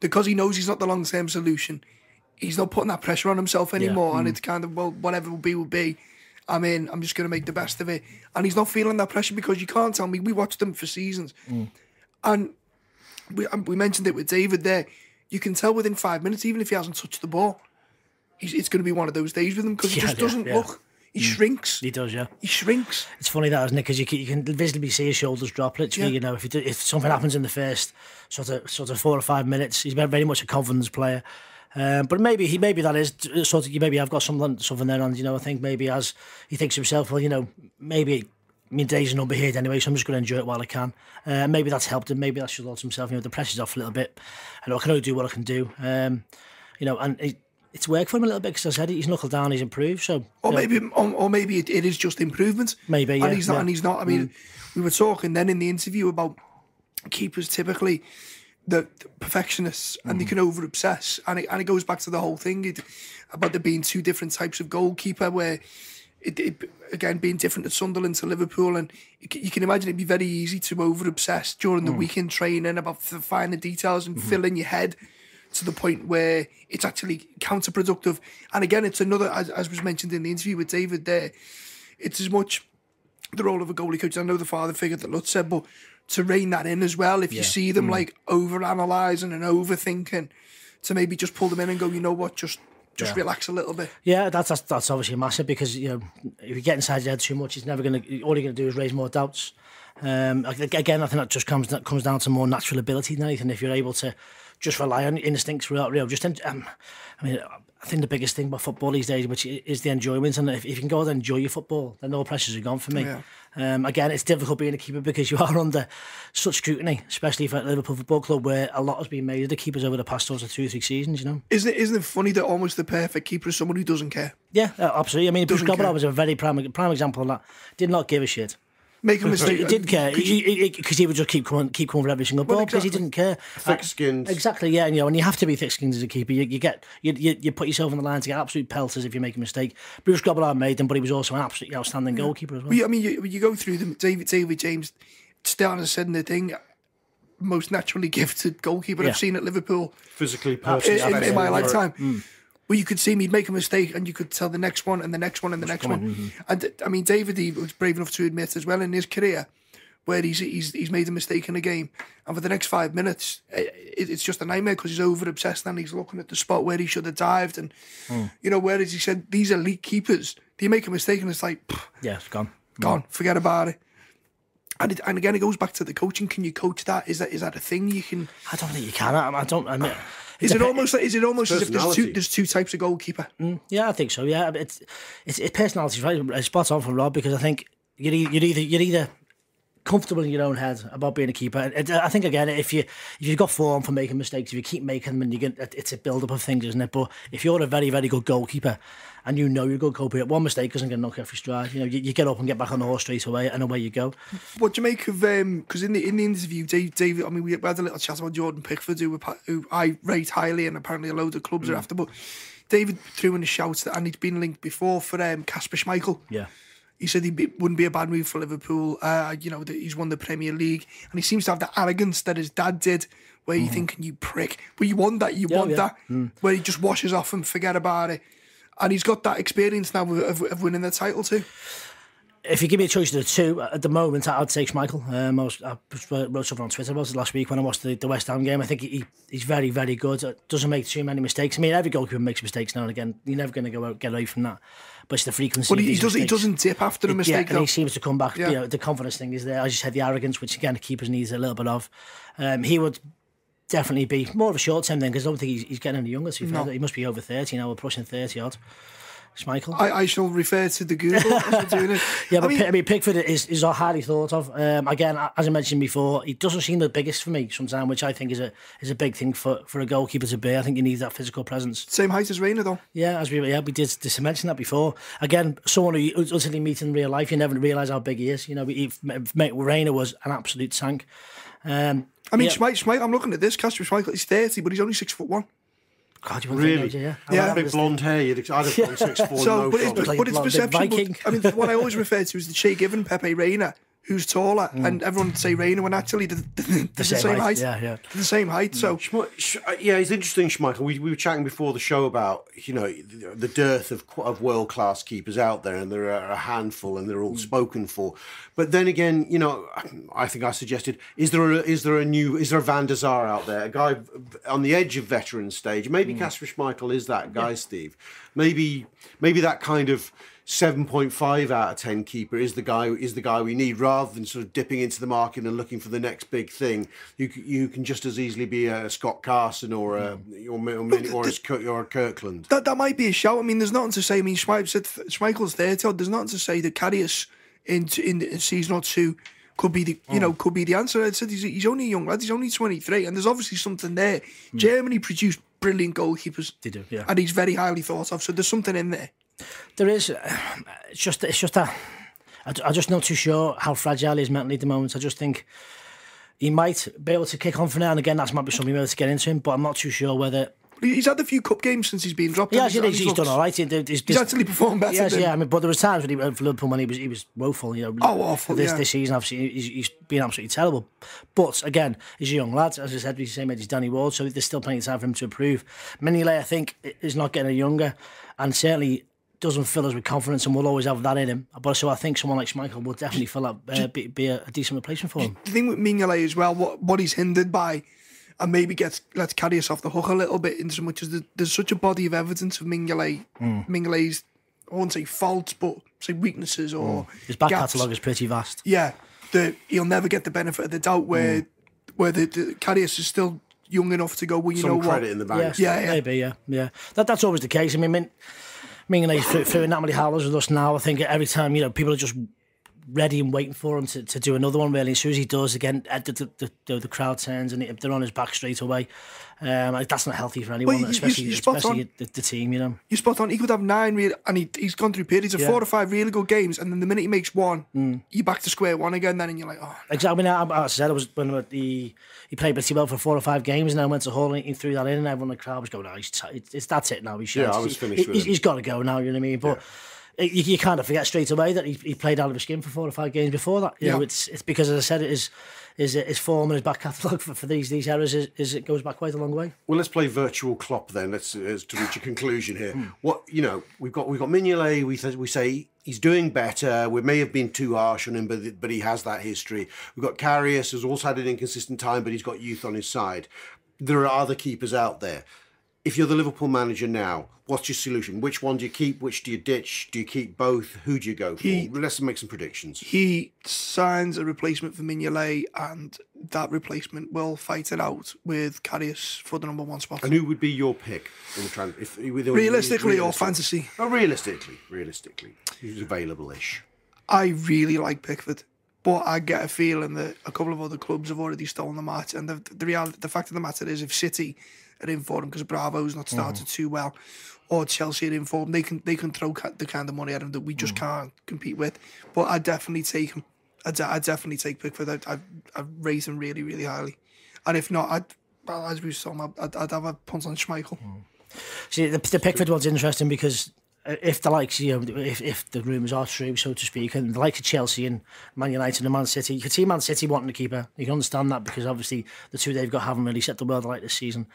Because he knows he's not the long-term solution, he's not putting that pressure on himself anymore. And it's kind of, well, whatever will be. I'm in, I'm just going to make the best of it. And he's not feeling that pressure, because you can't tell me, we watched him for seasons. And we mentioned it with David there, you can tell within 5 minutes, even if he hasn't touched the ball, it's going to be one of those days with him, because he just doesn't look. He shrinks. He does, yeah. He shrinks. It's funny that, isn't it? Because you can visibly see his shoulders drop. Literally, if something happens in the first sort of 4 or 5 minutes, he's very much a confidence player. But maybe that is sort of, maybe I've got something there, and I think maybe as he thinks to himself, well, maybe my days are numbered here anyway, so I'm just going to enjoy it while I can. Maybe that's helped him. Maybe that's just thought to himself, the pressure's off a little bit, and I can only do what I can do. And it's worked for him a little bit, because I said he's knuckled down, he's improved. So, or maybe it is just improvement. Maybe, yeah. And he's not. I mean, we were talking then in the interview about keepers typically the perfectionists, and they can over obsess, and it goes back to the whole thing about there being two different types of goalkeeper, where it again being different at Sunderland to Liverpool, and you can imagine it'd be very easy to over obsess during the weekend training about the finer details and fill in your head to the point where it's actually counterproductive. And again, it's another, as was mentioned in the interview with David there, it's as much the role of a goalie coach. I know the father figure that Lutz said, but to rein that in as well, if you see them like over-analysing and overthinking, to maybe just pull them in and go, you know what, just relax a little bit. Yeah, that's obviously massive, because if you get inside your head too much, all you're going to do is raise more doubts. Again, I think that just comes down to more natural ability than anything. If you're able to just rely on instincts without real. I think the biggest thing about football these days, which is the enjoyment, and if you can go out and enjoy your football, then all pressures are gone for me. Again, it's difficult being a keeper, because you are under such scrutiny, especially for Liverpool Football Club, where a lot has been made of the keepers over the past 2 or 3 seasons. Isn't it funny that almost the perfect keeper is someone who doesn't care? Yeah, absolutely. I mean, Bruce Gutmann was a very prime example of that. Did not give a shit. Make a mistake. He didn't care, because he would just keep coming for every single ball, because he didn't care. Thick-skinned. Exactly, yeah. And you have to be thick-skinned as a keeper. You put yourself on the line to get absolute pelters if you make a mistake. Bruce Gutmann made them, but he was also an absolutely outstanding goalkeeper as well. You go through them. David James, starting to said in the thing, most naturally gifted goalkeeper I've seen at Liverpool. Physically perfect in my lifetime. Well, you could see him, he'd make a mistake, and you could tell the next one and the next one and the next one. And I mean, David, he was brave enough to admit as well in his career, where he's made a mistake in a game, and for the next 5 minutes, it's just a nightmare, because he's over obsessed and he's looking at the spot where he should have dived, and whereas he said these elite keepers, they make a mistake and it's like, it's gone, forget about it. And again, it goes back to the coaching. Can you coach that? Is that a thing you can? I don't think you can. I don't. I mean, Is it almost as if there's two types of goalkeeper? Yeah, I think so. Yeah, it's personality, right? Spot on from Rob, because I think you're either comfortable in your own head about being a keeper. I think again, if you've got form for making mistakes, if you keep making them, and it's a build up of things, isn't it? But if you're a very, very good goalkeeper, and you know you're a good goalkeeper, one mistake isn't going to knock you off your stride. You know, you get up and get back on the horse straight away, and away you go. What do you make of because in the interview, David, I mean, we had a little chat about Jordan Pickford, who I rate highly, and apparently a load of clubs are after. But David threw in a shout that, and he'd been linked before for Kasper Schmeichel. Yeah. He said wouldn't be a bad move for Liverpool. You know, that he's won the Premier League, and he seems to have the arrogance that his dad did, where you thinking, you prick. But you want that, where he just washes off and forget about it. And he's got that experience now of winning the title too. If you give me a choice of the two, at the moment, I'd take Schmeichel. I wrote something on Twitter about it last week when I watched the West Ham game. I think he's very, very good. Doesn't make too many mistakes. I mean, every goalkeeper makes mistakes now and again. You're never going to get away from that. But it's the frequency. But he doesn't dip after a mistake. Yeah, and he seems to come back. Yeah. You know, the confidence thing is there. As you said, the arrogance, which again, keepers needs a little bit of. He would definitely be more of a short term then, because I don't think he's getting any younger. So he must be over 30 now. We're pushing 30 odd. Schmeichel. I shall refer to the Google as we're doing it. Yeah, but I mean, Pickford is highly thought of. Again, as I mentioned before, he doesn't seem the biggest for me sometimes, which I think is a big thing for a goalkeeper to be. I think you need that physical presence. Same height as Reina, though. Yeah, we did mention that before. Again, someone who until you meet in real life, you never realise how big he is. You know, Reina was an absolute tank. I mean, Schmeichel, I'm looking at this. Kasper Schmeichel, he's 30, but he's only 6'1". God, you really? Yeah. Big blonde hair. I'd have gone 6'4". So, No but it's perception. I mean, what I always refer to is the Che Given Pepe Reina, who's taller, and everyone would say Reina when actually they're the same height. Yeah. They're the same height. So yeah, it's interesting, Schmeichel. We were chatting before the show about the dearth of world class keepers out there, and there are a handful, and they're all spoken for. But then again, I think I suggested, is there a Van der Sar out there, a guy on the edge of veteran stage? Maybe Kasper Schmeichel is that guy, Steve. Maybe that kind of 7.5 out of 10 keeper is the guy we need, rather than sort of dipping into the market and looking for the next big thing. You can just as easily be a Scott Carson or a Kirkland. That might be a shout. I mean, there's nothing to say. I mean, Schmeichel's 30. There's nothing to say that Karius in a season or two could be the answer. I said he's only a young lad. He's only 23, and there's obviously something there. Germany produced brilliant goalkeepers. They do, yeah, and he's very highly thought of. So there's something in there. There is. It's just that I'm just not too sure how fragile he is mentally at the moment. I just think he might be able to kick on for now and again. That might be something able to get into him, but I'm not too sure whether. He's had a few cup games since he's been dropped. Yeah, he's done all right. He's actually performed better. Yes, yeah. I mean, but there was times when he went for Liverpool when he was woeful. Awful. This season, obviously, he's been absolutely terrible. But again, he's a young lad. As I said, he's the same age as Danny Ward, so there's still plenty of time for him to improve. Mignolet, I think, is not getting any younger, and certainly doesn't fill us with confidence, and will always have that in him. But so I think someone like Schmeichel will definitely fill up, be a decent replacement for him. The thing with Mignolet as well, what he's hindered by, and maybe lets Karius off the hook a little bit, in so much as there's such a body of evidence of Mignolet. Mignolet's, I won't say faults, but say weaknesses or his back gaps. catalogue is pretty vast. Yeah, he'll never get the benefit of the doubt where the Karius is still young enough to go. Well, you know what? Some credit in the bank. Yeah. Maybe. Yeah. That's always the case. I mean, Mignolet's through that many howlers with us now. I think every time people are just ready and waiting for him to do another one, really. As soon as he does, again, the crowd turns and they're on his back straight away. That's not healthy for anyone, especially the team, You're spot on. He could have 9 and he's gone through periods of 4 or 5 really good games, and then the minute he makes one, you're back to square one again then, and you're like, oh. Exactly. I mean, as I said, it was when he played pretty well for 4 or 5 games, and then went to Hull and he threw that in, and everyone in the crowd was going, that's it now. I was finished with him. He's got to go now, you know what I mean? But you kind of forget straight away that he played out of his skin for 4 or 5 games before that. You know, it's because, as I said, his form and his back catalogue for these eras it goes back quite a long way. Well, let's play virtual Klopp then. Let's to reach a conclusion here. What we've got Mignolet. We say he's doing better. We may have been too harsh on him, but he has that history. We've got Karius, who's also had an inconsistent time, but he's got youth on his side. There are other keepers out there. If you're the Liverpool manager now, what's your solution? Which one do you keep? Which do you ditch? Do you keep both? Who do you go for? Let's make some predictions. He signs a replacement for Mignolet, and that replacement will fight it out with Karius for the number 1 spot. And who would be your pick in the realistically or fantasy? Oh, realistically. Who's available-ish? I really like Pickford. But I get a feeling that a couple of other clubs have already stolen the match. And the fact of the matter is, if City are in for them because Bravo's not started too well, or Chelsea are in for them, they can throw the kind of money at them that we just can't compete with. But I'd definitely take him. I'd definitely take Pickford. I rate him really, really highly. And if not, as we were talking about, I'd have a punt on Schmeichel. See, the Pickford one's interesting because if the likes, if the rumours are true, so to speak, and the likes of Chelsea and Man United and Man City, you can see Man City wanting a keeper. You can understand that because obviously the two they've got haven't really set the world alight this season.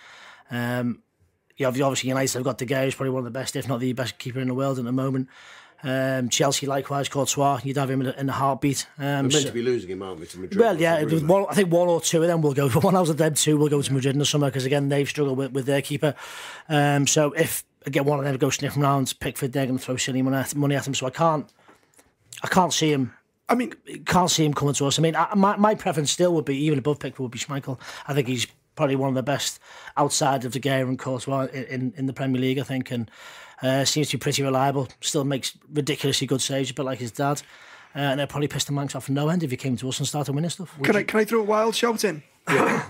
Obviously United have got De Gea, who's probably one of the best, if not the best keeper in the world at the moment. Chelsea likewise, Courtois, you'd have him in a heartbeat. We're meant to be losing him, aren't we, to Madrid? Well, yeah, I think one or two of them will go. One out of them two will go to Madrid in the summer because again they've struggled with their keeper. So if again one of them goes sniffing around Pickford, they're going to throw silly money at him. So I can't see him. Can't see him coming to us. I mean, my preference still would be, even above Pickford, would be Schmeichel. I think he's probably one of the best outside of De Gea and Courtois in the Premier League, I think, and seems to be pretty reliable. Still makes ridiculously good saves, a bit like his dad. And it'd probably piss the Manx off no end if he came to us and started winning stuff. Can I throw a wild shout in? Yeah.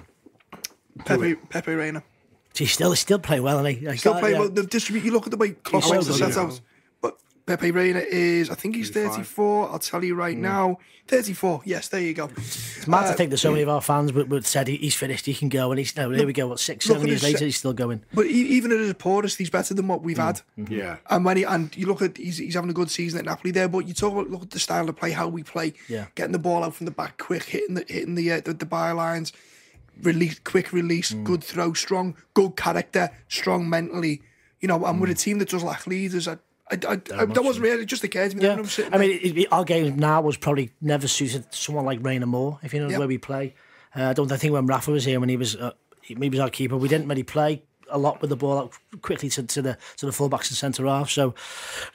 Pepe Reina. He still play well, and he still play well. You look at the way Klopp wants to set out. But Pepe Reina is, I think he's 34. I'll tell you right now, 34. Yes, there you go. It's mad to think that so many of our fans would said he's finished, he can go, and he's here we go. What 6-7 years later, he's still going. But even at his poorest, he's better than what we've had. Yeah. And you look at he's having a good season at Napoli there. But you look at the style of play, how we play, getting the ball out from the back quick, hitting the bylines. Quick release, good throw, strong, good character, strong mentally, and with a team that does lack leaders, that wasn't really, it just occurred to me. Yeah. I mean, our game now was probably never suited someone like Reina more, if you know the way we play. I think when Rafa was here, when he was our keeper, we didn't really play a lot with the ball out quickly to the fullbacks and centre half. So,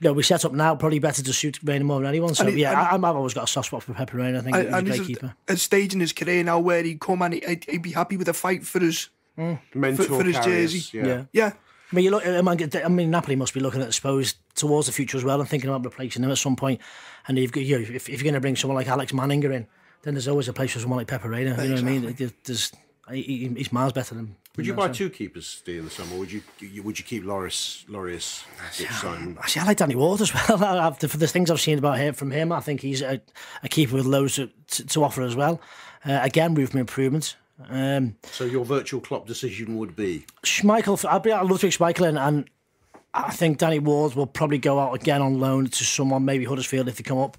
we set up now probably better to suit Reina more than anyone. So I've always got a soft spot for Pepe Reina. I think he's a great keeper. At a stage in his career now where he'd come and he'd be happy with a fight for his for his jersey. Yeah. I mean, you look. I mean, Napoli must be looking at, I suppose, towards the future as well and thinking about replacing him at some point. And if you're going to bring someone like Alex Manninger in, then there's always a place for someone like Pepe Reina. You know what I mean? He's miles better than. Would you buy two keepers, Steve, in the summer? Or would you keep Lloris, Simon? Actually, I like Danny Ward as well. For the things I've seen from him, I think he's a keeper with loads to offer as well. Again, room for improvement. So your virtual Klopp decision would be Schmeichel. I'd love to take Schmeichel in, and I think Danny Ward will probably go out again on loan to someone, maybe Huddersfield if they come up.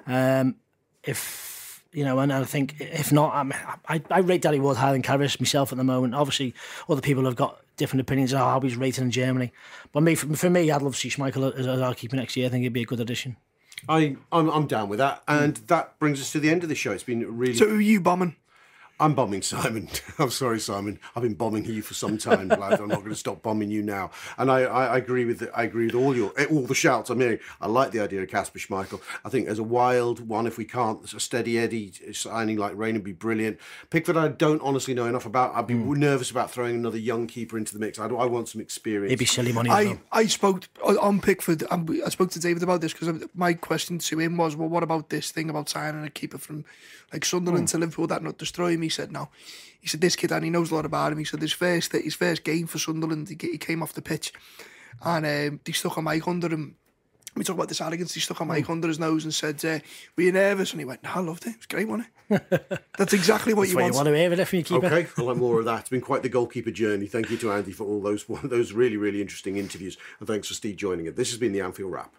And I think if not, I rate Danny Ward higher than Karius myself at the moment. Obviously, other people have got different opinions on how he's rated in Germany. But for me, I'd love to see Schmeichel as our keeper next year. I think he'd be a good addition. I'm down with that, and that brings us to the end of the show. It's been really. So who are you bombing? I'm bombing Simon. I'm sorry, Simon. I've been bombing you for some time, lad. I'm not going to stop bombing you now. And I agree with all the shouts I'm hearing. I like the idea of Kasper Schmeichel. I think as a wild one, if we can't, a steady Eddie signing like Reina would be brilliant. Pickford, I don't honestly know enough about. I'd be nervous about throwing another young keeper into the mix. I want some experience. It'd be silly money as well. I spoke on Pickford. I spoke to David about this because my question to him was, well, what about this thing about signing a keeper from like Sunderland to Liverpool that not destroy him? He said no. He said this kid, and he knows a lot about him. He said his first game for Sunderland, he came off the pitch, and they stuck a mic under him. We talk about this arrogance. He stuck a mic under his nose and said, "Were you nervous?" And he went, "No, I loved it. It was great, wasn't it?" That's exactly what you want. You want to hear it if you keep it. Okay, I'll like more of that. It's been quite the goalkeeper journey. Thank you to Andy for all those really, really interesting interviews, and thanks for Steve joining it. This has been the Anfield Wrap.